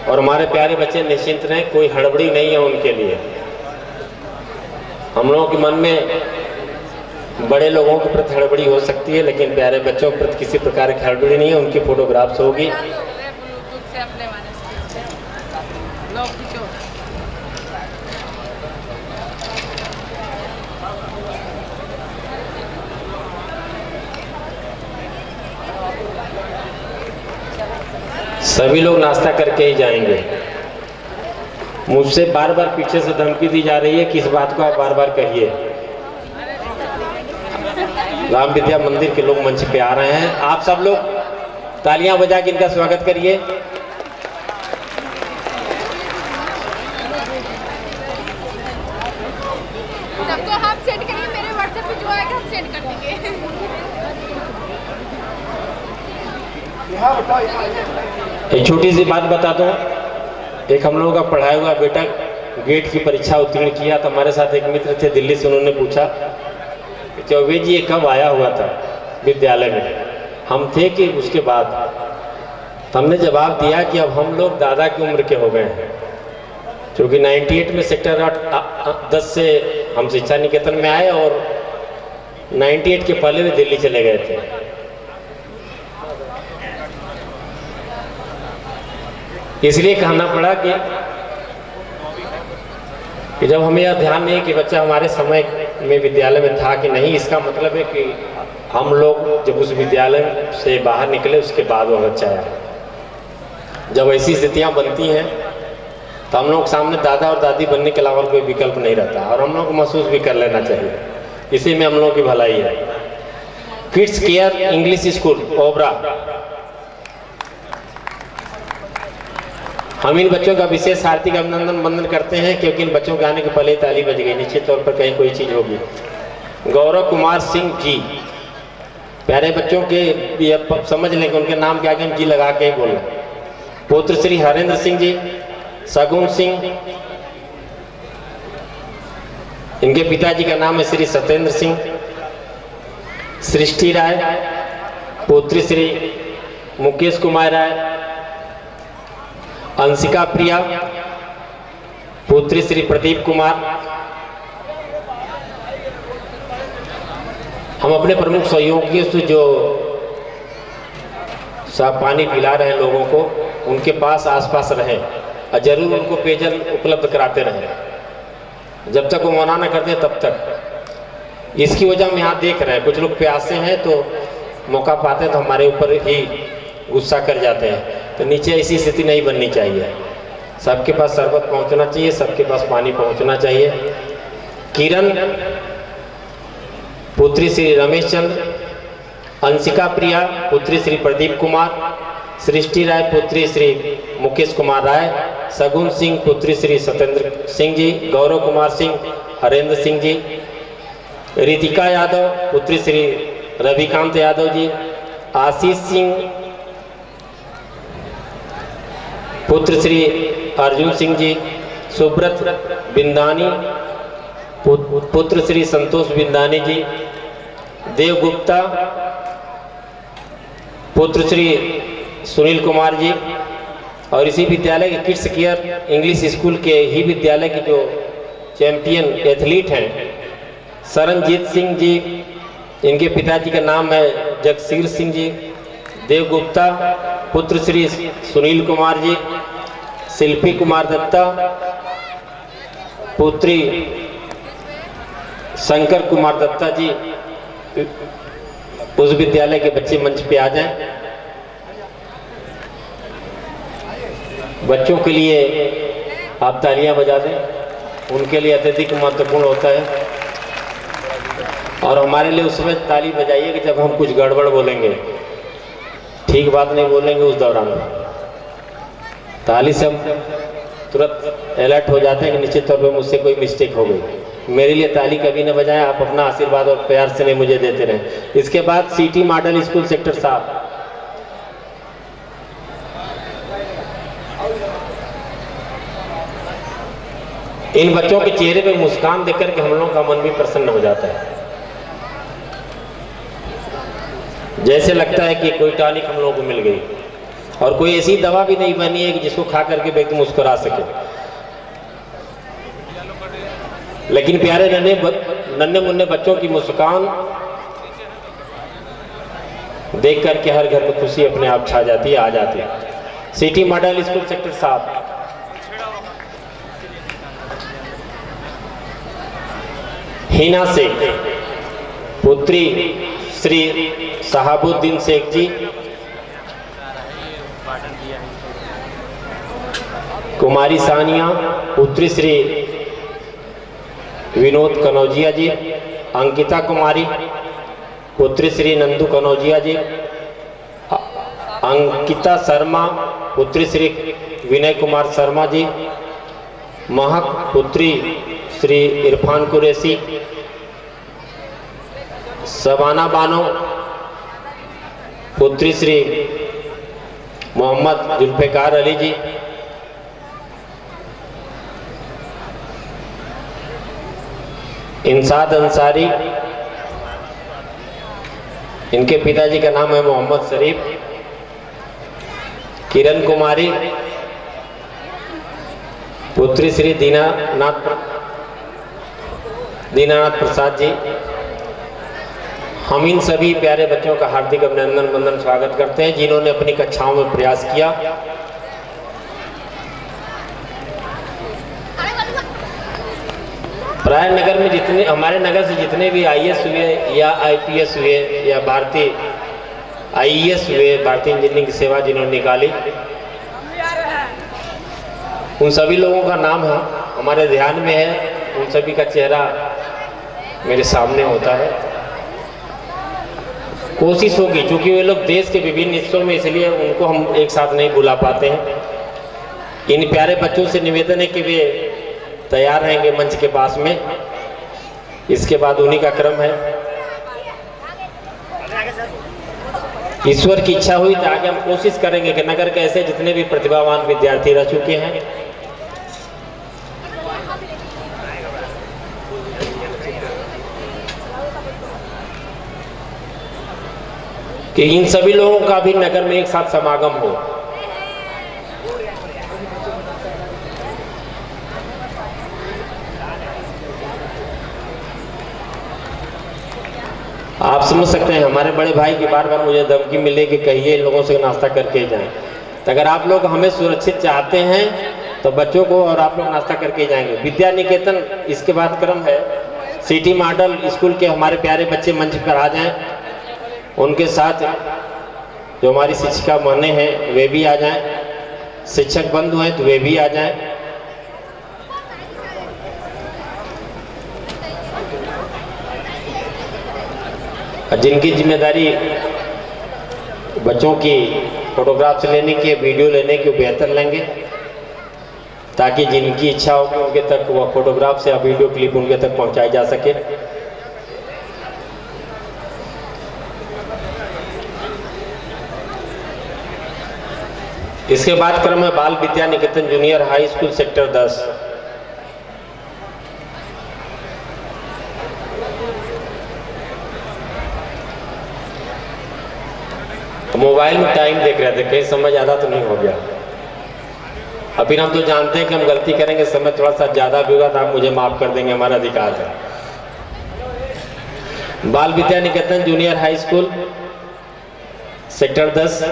Speaker 2: और हमारे प्यारे बच्चे निश्चिंत रहें, कोई हड़बड़ी नहीं है उनके लिए। हम लोगों के मन में बड़े लोगों के प्रति हड़बड़ी हो सकती है, लेकिन प्यारे बच्चों के प्रति किसी प्रकार की हड़बड़ी नहीं है। उनकी फोटोग्राफ्स होगी। सभी लोग नाश्ता करके ही जाएंगे। मुझसे बार बार पीछे से धमकी दी जा रही है कि इस बात को आप बार बार कहिए। राम विद्या मंदिर के लोग मंच पे आ रहे हैं, आप सब लोग तालियां बजा के इनका स्वागत करिए।
Speaker 5: सबको हम सेंड करेंगे, मेरे व्हाट्सएप पे जो आएगा हम सेंड कर देंगे।
Speaker 2: एक छोटी सी बात बता दूं, एक हम लोगों का पढ़ाया हुआ बेटा गेट की परीक्षा उत्तीर्ण किया, तो हमारे साथ एक मित्र थे दिल्ली से, उन्होंने पूछा कि चौबे जी ये कब आया हुआ था विद्यालय में? हम थे कि उसके बाद? तो हमने जवाब दिया कि अब हम लोग दादा की उम्र के हो गए हैं, क्योंकि 98 में सेक्टर 10 से हम शिक्षा निकेतन में आए और 98 के पहले वे दिल्ली चले गए थे। इसलिए कहना पड़ा कि जब हमें यह ध्यान नहीं कि बच्चा हमारे समय में विद्यालय में था कि नहीं, इसका मतलब है कि हम लोग जब उस विद्यालय से बाहर निकले उसके बाद वह बच्चा आया। जब ऐसी स्थितियां बनती हैं तो हम लोग सामने दादा और दादी बनने के अलावा कोई विकल्प नहीं रहता, और हम लोग को महसूस भी कर लेना चाहिए। इसी में हम लोगों की भलाई है। Kids care English school Obra, हम इन बच्चों का विशेष हार्दिक अभिनंदन वंदन करते हैं, क्योंकि इन बच्चों के आने के पहले ही ताली बज गई। निश्चित तौर पर कहीं कोई चीज़ होगी। गौरव कुमार सिंह जी, प्यारे बच्चों के ये समझ लें कि उनके नाम के आगे हम जी लगा के ही बोलना। पुत्र श्री हरेंद्र सिंह जी, सगुन सिंह, इनके पिताजी का नाम है श्री सत्येंद्र सिंह। सृष्टि राय, पुत्री श्री मुकेश कुमार राय। अंशिका प्रिया, पुत्री श्री प्रदीप कुमार। हम अपने प्रमुख सहयोगियों से जो साफ पानी पिला रहे हैं लोगों को, उनके पास आसपास रहें और जरूर उनको पेयजल उपलब्ध कराते रहें। जब तक वो मना न करते तब तक। इसकी वजह हम यहाँ देख रहे हैं, कुछ लोग प्यासे हैं तो मौका पाते हैं तो हमारे ऊपर ही गुस्सा कर जाते हैं। तो नीचे ऐसी स्थिति नहीं बननी चाहिए। सबके पास शरबत पहुंचना चाहिए, सबके पास पानी पहुंचना चाहिए। किरण, पुत्री श्री रमेश चंद्र। अंशिका प्रिया, पुत्री श्री प्रदीप कुमार। सृष्टि राय, पुत्री श्री मुकेश कुमार राय। सगुन सिंह, पुत्री श्री सत्येंद्र सिंह जी। गौरव कुमार सिंह, हरेंद्र सिंह जी। रितिका यादव, पुत्री श्री रविकांत यादव जी। आशीष सिंह, पुत्र श्री अर्जुन सिंह जी, सुब्रत बिंदानी, पुत्र श्री संतोष बिंदानी जी, देव गुप्ता, पुत्र श्री सुनील कुमार जी, और इसी विद्यालय के किड्स केयर इंग्लिश स्कूल के ही विद्यालय के जो चैंपियन एथलीट हैं शरणजीत सिंह जी, इनके पिताजी का नाम है जगसीर सिंह जी, देव गुप्ता, पुत्र श्री सुनील कुमार जी, शिल्पी कुमार दत्ता, पुत्री शंकर कुमार दत्ता जी, उस विद्यालय के बच्चे मंच पे आ जाएं। बच्चों के लिए आप तालियां बजा दें, उनके लिए अत्यधिक महत्वपूर्ण होता है। और हमारे लिए उस समय ताली बजाइए कि जब हम कुछ गड़बड़ बोलेंगे, ठीक बात नहीं बोलेंगे उस दौरान। ताली से हम तुरंत अलर्ट हो जाते हैं कि निश्चित तौर पे मुझसे कोई मिस्टेक हो गई। मेरे लिए ताली कभी न बजाएं, आप अपना आशीर्वाद और प्यार से नहीं मुझे देते रहें। इसके बाद सिटी मॉडल स्कूल सेक्टर 7, इन बच्चों के चेहरे पे मुस्कान देखकर के हम लोगों का मन भी प्रसन्न हो जाता है। जैसे लगता है कि कोई टॉनिक हम लोगों को मिल गई, और कोई ऐसी दवा भी नहीं बनी है कि जिसको खा करके व्यक्ति मुस्कुरा सके। लेकिन प्यारे नन्हे मुन्ने बच्चों की मुस्कान देख करके हर घर में खुशी अपने आप छा जाती है, आ जाती है। City model school sector 7, Hina Shaikh, पुत्री श्री शहाबुद्दीन शेख जी, कुमारी सानिया, पुत्री श्री विनोद कनौजिया जी, अंकिता कुमारी, पुत्री श्री नंदू कनौजिया जी, अंकिता शर्मा, पुत्री श्री विनय कुमार शर्मा जी, महक, पुत्री श्री इरफान कुरैशी, शबाना बानो, पुत्री श्री मोहम्मद जुल्फिकार अली जी, इंसाद अंसारी, इनके पिताजी का नाम है मोहम्मद शरीफ, किरण कुमारी, पुत्री श्री दीनानाथ प्रसाद जी। हम इन सभी प्यारे बच्चों का हार्दिक अभिनंदन वंदन स्वागत करते हैं जिन्होंने अपनी कक्षाओं में प्रयास किया। प्राय नगर में जितने हमारे नगर से जितने भी आईएएस हुए या आईपीएस हुए या भारतीय आईएएस हुए, भारतीय इंजीनियरिंग की सेवा जिन्होंने निकाली, उन सभी लोगों का नाम हमारे ध्यान में है। उन सभी का चेहरा मेरे सामने होता है। कोशिश होगी, क्योंकि वे लोग देश के विभिन्न हिस्सों में, इसलिए उनको हम एक साथ नहीं बुला पाते हैं। इन प्यारे बच्चों से निवेदन है कि वे तैयार रहेंगे मंच के पास में। इसके बाद उन्हीं का क्रम है। ईश्वर की इच्छा हुई तो आगे हम कोशिश करेंगे कि नगर के ऐसे जितने भी प्रतिभावान विद्यार्थी रह चुके हैं, कि इन सभी लोगों का भी नगर में एक साथ समागम हो। आप समझ सकते हैं, हमारे बड़े भाई की बार बार मुझे धमकी मिले कि कहिए इन लोगों से नाश्ता करके जाएं। तो अगर आप लोग हमें सुरक्षित चाहते हैं तो बच्चों को और आप लोग नाश्ता करके जाएंगे। विद्या निकेतन इसके बाद क्रम है। सिटी मॉडल स्कूल के हमारे प्यारे बच्चे मंच पर आ जाएं, उनके साथ जो हमारी शिक्षिका बहने हैं वे भी आ जाएं, शिक्षक बंधु हैं तो वे भी आ जाएं। जिनकी जिम्मेदारी बच्चों की फोटोग्राफ्स लेने की, वीडियो लेने की, बेहतर लेंगे, ताकि जिनकी इच्छा हो कि उनके तक वह फोटोग्राफ्स या वीडियो क्लिप उनके तक पहुंचाई जा सके। इसके बाद क्रम है Bal Vidya Niketan junior high school sector 10। Mobile में टाइम देख रहे थे, कहीं समय ज़्यादा तो नहीं हो गया। अभी हम तो जानते हैं कि हम गलती करेंगे, समय थोड़ा सा ज़्यादा भी होगा तो आप मुझे माफ़ कर देंगे, हमारा अधिकार है। Bal Vidya Niketan junior high school sector 10।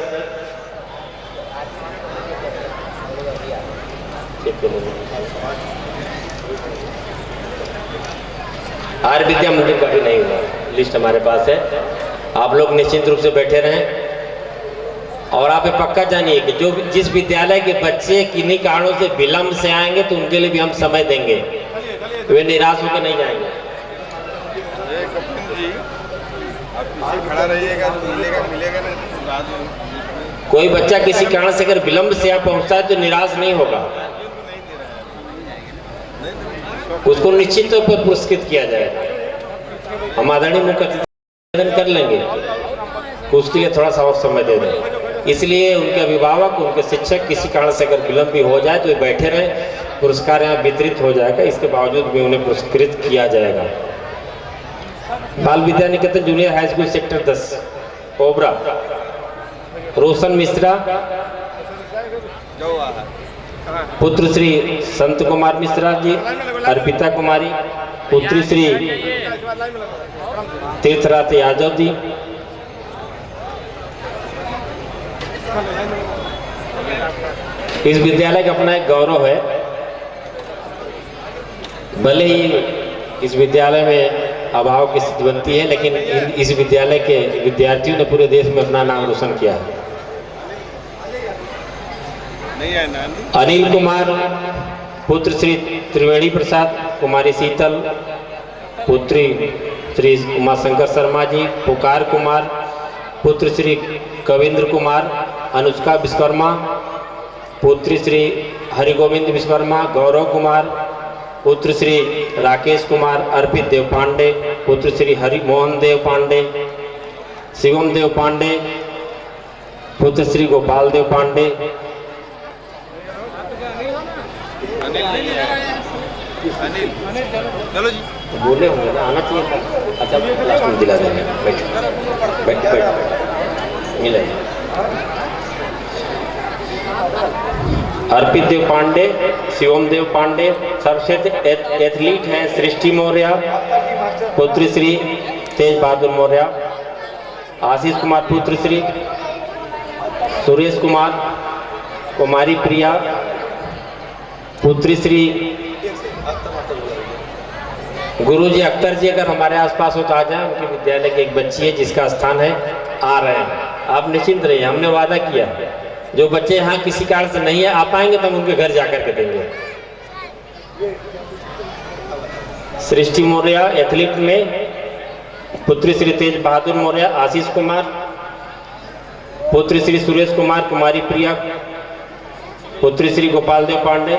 Speaker 2: आर्य विद्या मंदिर का भी नहीं हुआ, लिस्ट हमारे पास है। आप लोग निश्चिंत रूप से बैठे रहें और आप ये पक्का जानिए कि जो जिस विद्यालय के बच्चे किन्हीं कारणों से विलंब से आएंगे तो उनके लिए भी हम समय देंगे, वे निराश होकर नहीं जाएंगे।
Speaker 6: खड़ा रहिएगा, मिलेगा ना।
Speaker 2: कोई बच्चा किसी कारण से अगर विलंब से यहाँ पहुँचता है तो निराश नहीं होगा, उसको निश्चित तौर पर पुरस्कृत किया जाएगा। हम आदरणीय मुख्य अतिथि कर लेंगे, उसके लिए थोड़ा सा और समय दे दें। इसलिए उनके अभिभावक, उनके शिक्षक किसी कारण से अगर विलंब भी हो जाए तो वे बैठे रहें, पुरस्कार यहाँ वितरित हो जाएगा, इसके बावजूद भी उन्हें पुरस्कृत किया जाएगा। Bal Vidya Niketan junior high school sector 10 Obra, Roshan Mishra पुत्र श्री संत कुमार मिश्रा जी, अर्पिता कुमारी पुत्री श्री तीर्थराज यादव जी, इस विद्यालय का अपना एक गौरव है। भले ही इस विद्यालय में अभाव की स्थिति बनती है, लेकिन इस विद्यालय के विद्यार्थियों ने पूरे देश में अपना नाम रोशन किया है। अनिल कुमार पुत्र श्री त्रिवेणी प्रसाद, कुमारी शीतल पुत्री श्री उमाशंकर शर्मा जी, पुकार कुमार पुत्र श्री कविंद्र कुमार, अनुष्का विश्वकर्मा पुत्री श्री हरिगोविंद विश्वकर्मा, गौरव कुमार पुत्र श्री राकेश कुमार, अर्पित देव पांडे पुत्र श्री हरिमोहन देव पांडे, शिवम देव पांडे पुत्र श्री गोपाल देव पांडे,
Speaker 6: अनिल चलो जी,
Speaker 2: बोले होंगे ना, आना चाहिए था। अच्छा लास्ट में दिला देंगे, बैठ मिले। अर्पित देव पांडे, शिवम देव पांडे, सर्वश्रेष्ठ एथलीट हैं सृष्टि मौर्य पुत्र श्री तेज बहादुर मौर्य, आशीष कुमार पुत्र श्री सुरेश कुमार, कुमारी प्रिया पुत्री श्री गुरुजी अख्तर जी। अगर हमारे आसपास हो तो आ जाए, उनके विद्यालय की एक बच्ची है जिसका स्थान है, आ रहे हैं, आप निश्चिंत रहिए। हमने वादा किया जो बच्चे यहाँ किसी कारण से नहीं आ पाएंगे तो हम उनके घर जाकर के देंगे। सृष्टि मौर्य एथलीट में पुत्री श्री तेज बहादुर मौर्य, आशीष कुमार पुत्री श्री सुरेश कुमार, कुमारी प्रिया पुत्री श्री गोपाल देव पांडे,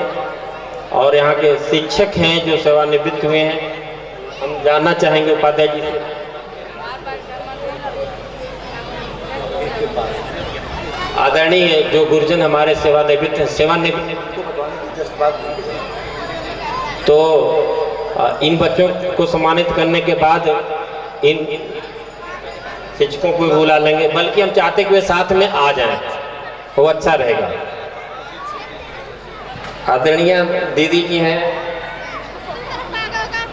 Speaker 2: और यहाँ के शिक्षक हैं जो सेवानिवृत्त हुए हैं, हम जानना चाहेंगे उपाध्याय जी से। आदरणीय जो गुरुजन हमारे सेवानिवृत्त हैं, तो इन बच्चों को सम्मानित करने के बाद इन शिक्षकों को बुला लेंगे, बल्कि हम चाहते कि वे साथ में आ जाएं, वो अच्छा रहेगा। आदरणीय दीदी जी हैं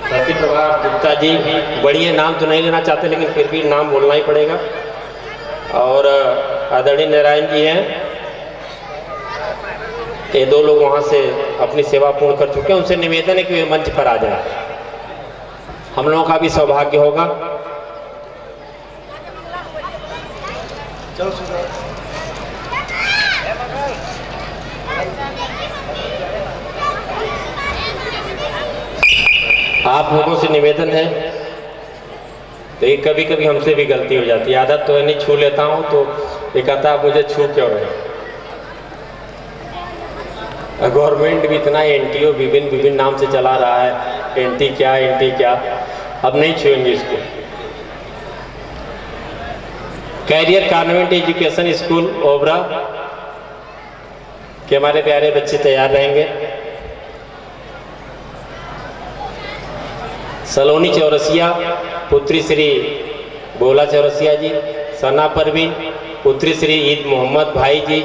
Speaker 2: सत्यप्रभा गुप्ता जी, बढ़िया नाम तो नहीं लेना चाहते लेकिन फिर भी नाम बोलना ही पड़ेगा, और आदरणीय नारायण जी हैं, ये दो लोग वहाँ से अपनी सेवा पूर्ण कर चुके हैं। उनसे निवेदन है कि वे मंच पर आ जाए, हम लोगों का भी सौभाग्य होगा। आप लोगों से निवेदन है, लेकिन कभी कभी हमसे भी गलती हो जाती है, आदत तो है नहीं, छू लेता हूँ तो ये कहता है मुझे छू क्यों रहे। गवर्नमेंट भी इतना एनटीओ विभिन्न नाम से चला रहा है, एनटी क्या, अब नहीं छूएंगे इसको। Career convent education school Obra, कि हमारे प्यारे बच्चे तैयार रहेंगे। सलोनी चौरसिया पुत्री श्री बोला चौरसिया जी, सना परवीन पुत्री श्री ईद मोहम्मद भाई जी।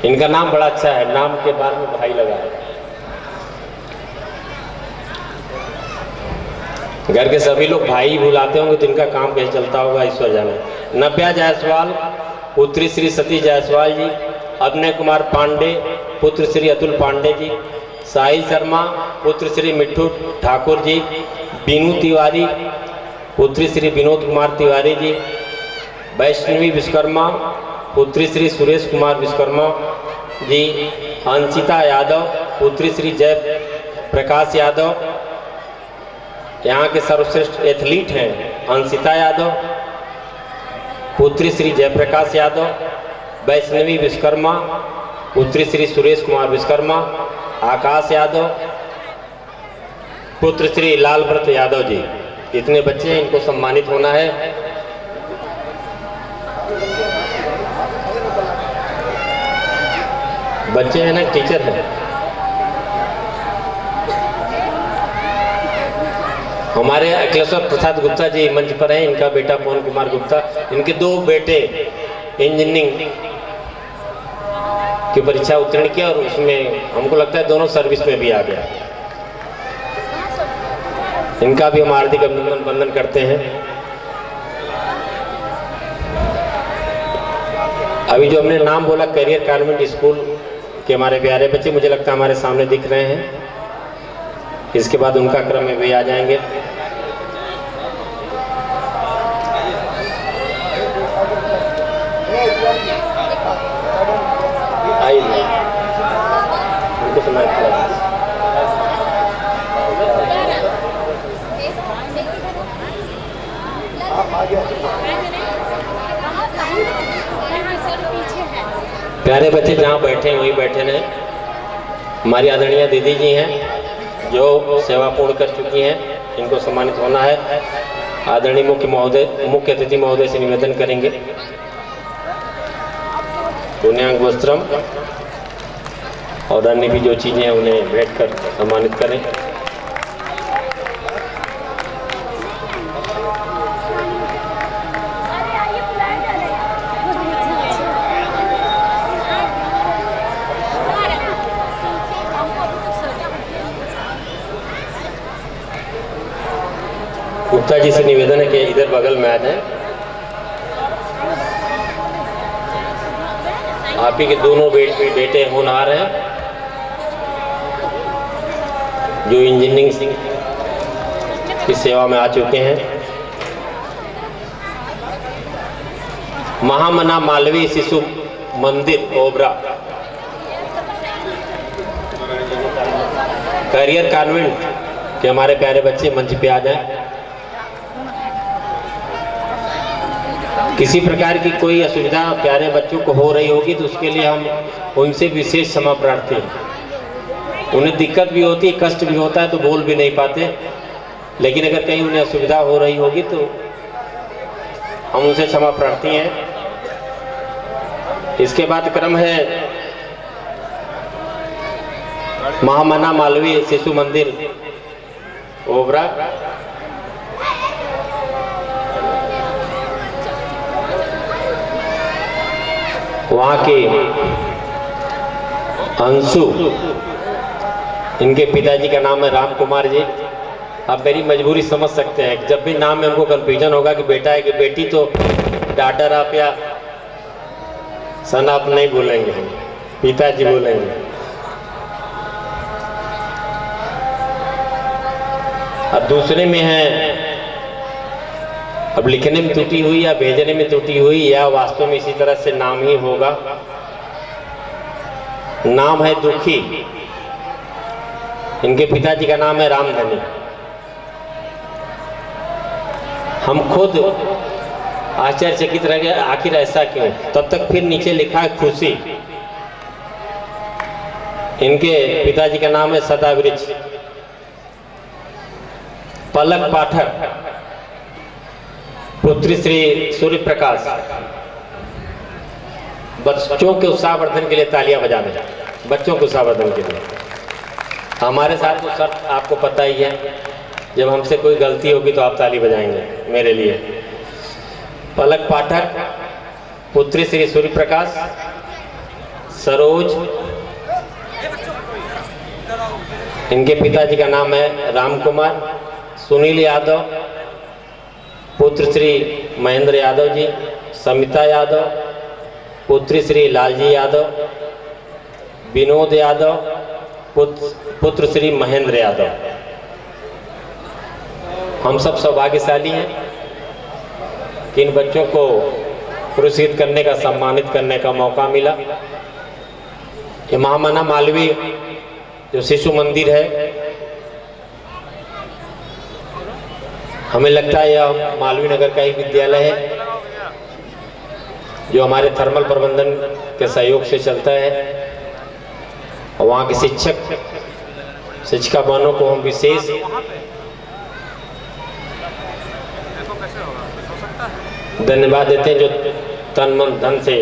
Speaker 2: इनका नाम बड़ा अच्छा है, नाम के बाद में भाई लगा है। घर के सभी लोग भाई बुलाते होंगे तो इनका काम कैसे चलता होगा ईश्वर जाने। नव्या जायसवाल पुत्री श्री सती जायसवाल जी, अभिनय कुमार पांडे पुत्र श्री अतुल पांडे जी, साहिल शर्मा पुत्र श्री मिट्ठू ठाकुर जी, बीनू तिवारी पुत्री श्री विनोद कुमार तिवारी जी, वैष्णवी विश्वकर्मा पुत्री श्री सुरेश कुमार विश्वकर्मा जी, अंशिता यादव पुत्री श्री जय प्रकाश यादव, यहाँ के सर्वश्रेष्ठ एथलीट हैं अंशिता यादव पुत्री श्री जयप्रकाश यादव, वैष्णवी विश्वकर्मा पुत्री श्री सुरेश कुमार विश्वकर्मा, आकाश यादव पुत्र श्री लालव्रत यादव जी। इतने बच्चे हैं, इनको सम्मानित होना है। बच्चे हैं ना, टीचर हैं। हमारे अखिलेश्वर प्रसाद गुप्ता जी मंच पर हैं, इनका बेटा पवन कुमार गुप्ता, इनके 2 बेटे इंजीनियरिंग की परीक्षा उत्तीर्ण किया और उसमें हमको लगता है दोनों सर्विस में भी आ गया। इनका भी हम हार्दिक अभिनंदन वंदन करते हैं। अभी जो हमने नाम बोला करियर कॉन्वेंट स्कूल के हमारे प्यारे बच्चे, मुझे लगता है हमारे सामने दिख रहे हैं। इसके बाद उनका क्रम में भी आ जाएंगे। आइए उनको सुनाई प्यारे बच्चे जहाँ बैठे हैं वहीं बैठे रहे। हमारी आदरणीय दीदी जी हैं जो सेवा पूर्ण कर चुकी हैं, इनको सम्मानित होना है। आदरणीय मुख्य अतिथि महोदय से निवेदन करेंगे पुण्याङ्ग वस्त्रम और अन्य भी जो चीज़ें हैं उन्हें भेंट कर सम्मानित करें। गुप्ता जी से निवेदन है कि इधर बगल में आ जाएं। आप ही के दोनों बेटे होनहार हैं जो इंजीनियरिंग की सेवा में आ चुके हैं। महामना मालवीय शिशु मंदिर ओबरा करियर कॉन्वेंट के हमारे प्यारे बच्चे मंच पे आ जाएं। किसी प्रकार की कोई असुविधा प्यारे बच्चों को हो रही होगी तो उसके लिए हम उनसे विशेष क्षमा प्रार्थी हैं। उन्हें दिक्कत भी होती है, कष्ट भी होता है तो बोल भी नहीं पाते, लेकिन अगर कहीं उन्हें असुविधा हो रही होगी तो हम उनसे क्षमा प्रार्थी हैं। इसके बाद क्रम है महामना मालवीय शिशु मंदिर ओबरा। वहाँ के अंशु, इनके पिताजी का नाम है राम कुमार जी। आप मेरी मजबूरी समझ सकते हैं, जब भी नाम में उनको कंफ्यूजन होगा कि बेटा है कि बेटी तो डॉटर आप या सन आप नहीं बोलेंगे, पिताजी बोलेंगे। अब दूसरे में है, अब लिखने में त्रुटि हुई या भेजने में त्रुटि हुई या वास्तव में इसी तरह से नाम ही होगा। नाम है दुखी, इनके पिताजी का नाम है रामधनी। हम खुद आश्चर्यचकित रह गए, आखिर ऐसा क्यों। तब तक फिर नीचे लिखा है खुशी। इनके पिताजी का नाम है सदावृक्ष। पलक पाठक पुत्री श्री सूर्य प्रकाश। बच्चों के उत्साहवर्धन के लिए तालियां बजा दें, बच्चों के उत्साहवर्धन के लिए। हमारे साथ तो सर आपको पता ही है, जब हमसे कोई गलती होगी तो आप ताली बजाएंगे मेरे लिए। पलक पाठक, पुत्री श्री सूर्य प्रकाश, सरोज, इनके पिताजी का नाम है राम कुमार, सुनील यादव, पुत्र श्री महेंद्र यादव जी, समिता यादव, पुत्री श्री लालजी यादव, विनोद यादव, पुत्र श्री महेंद्र यादव। हम सब सौभाग्यशाली हैं कि इन बच्चों को पुरस्कृत करने का, सम्मानित करने का मौका मिला। ये महामना मालवीय जो शिशु मंदिर है, हमें लगता है यह मालवीय नगर का ही विद्यालय है जो हमारे थर्मल प्रबंधन के सहयोग से चलता है। और वहाँ के शिक्षक शिक्षिका बहनों को हम विशेष धन्यवाद देते हैं जो तन मन धन से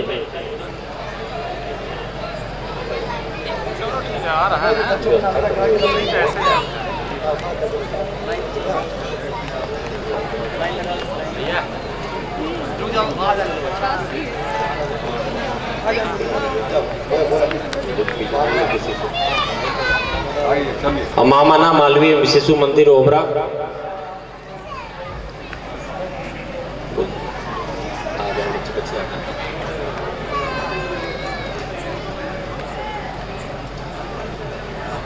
Speaker 2: मामाना मालवीय शिशु मंदिर ओबरा।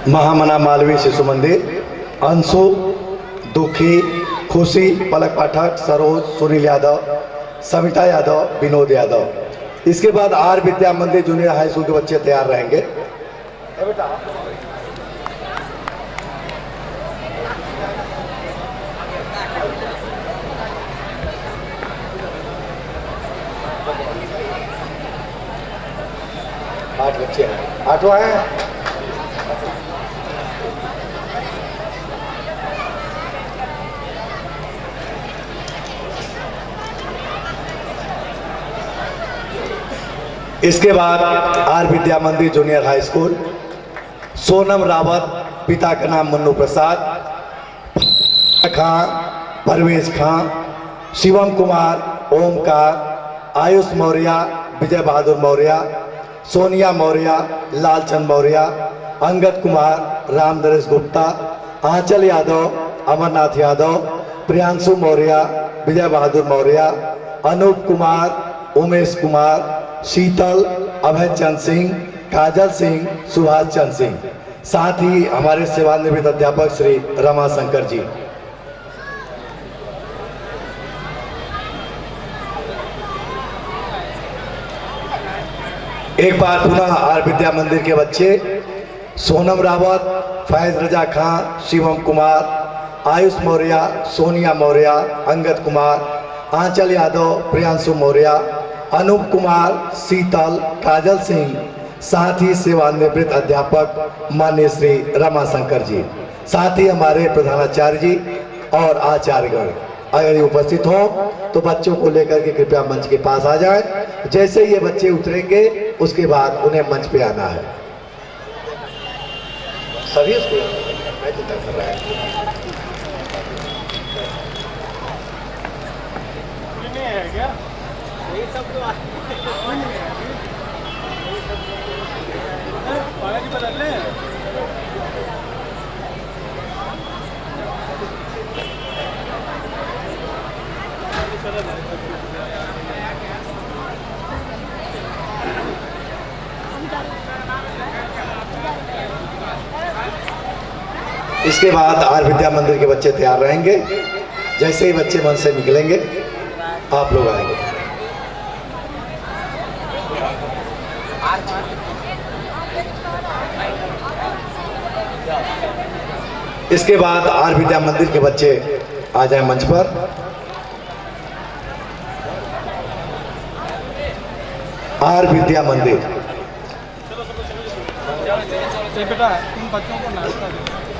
Speaker 1: महामना मालवीय शिशु मंदिर, अंशु, दुखी, खुशी, पलक पाठक, सरोज, सुनील यादव, समिता यादव, विनोद यादव। इसके बाद आर विद्या मंदिर जूनियर हाई स्कूल के बच्चे तैयार रहेंगे। आठ बच्चे हैं, आठवां है। इसके बाद आर विद्या मंदिर junior high school, Sonam Rawat, पिता का नाम मन्नू प्रसाद, खां, परवेज खां, शिवम कुमार, ओमकार, आयुष मौर्य, विजय बहादुर मौर्य, सोनिया मौर्य, लालचंद मौर्य, अंगद कुमार, राम नरेश गुप्ता, आंचल यादव, अमरनाथ यादव, प्रियांशु मौर्य, विजय बहादुर मौर्य, अनूप कुमार, उमेश कुमार, शीतल, अभय चंद सिंह, काजल सिंह, सुभाष चंद सिंह, साथ ही हमारे सेवानिवृत्त अध्यापक श्री रमा शंकर जी। एक बार पुनः आर विद्या मंदिर के बच्चे सोनम रावत, फैज रजा खां, शिवम कुमार, आयुष मौर्य, सोनिया मौर्य, अंगद कुमार, आंचल यादव, प्रियांशु मौर्य, अनूप कुमार, शीतल, काजल सिंह, साथ ही सेवानिवृत्त अध्यापक माननीय श्री रमा शंकर जी, साथ ही हमारे प्रधानाचार्य जी और आचार्यगण अगर उपस्थित हो तो बच्चों को लेकर के कृपया मंच के पास आ जाएं। जैसे ही ये बच्चे उतरेंगे उसके बाद उन्हें मंच पे आना है। सभी स्कूल कर रहा है। इसके बाद आर विद्या मंदिर के बच्चे तैयार रहेंगे। जैसे ही बच्चे मंच से निकलेंगे आप लोग आएंगे। इसके बाद आर विद्या मंदिर के बच्चे आ जाएं मंच पर। आर विद्या मंदिर
Speaker 4: बेटा इन बच्चों को नाश्ता दे।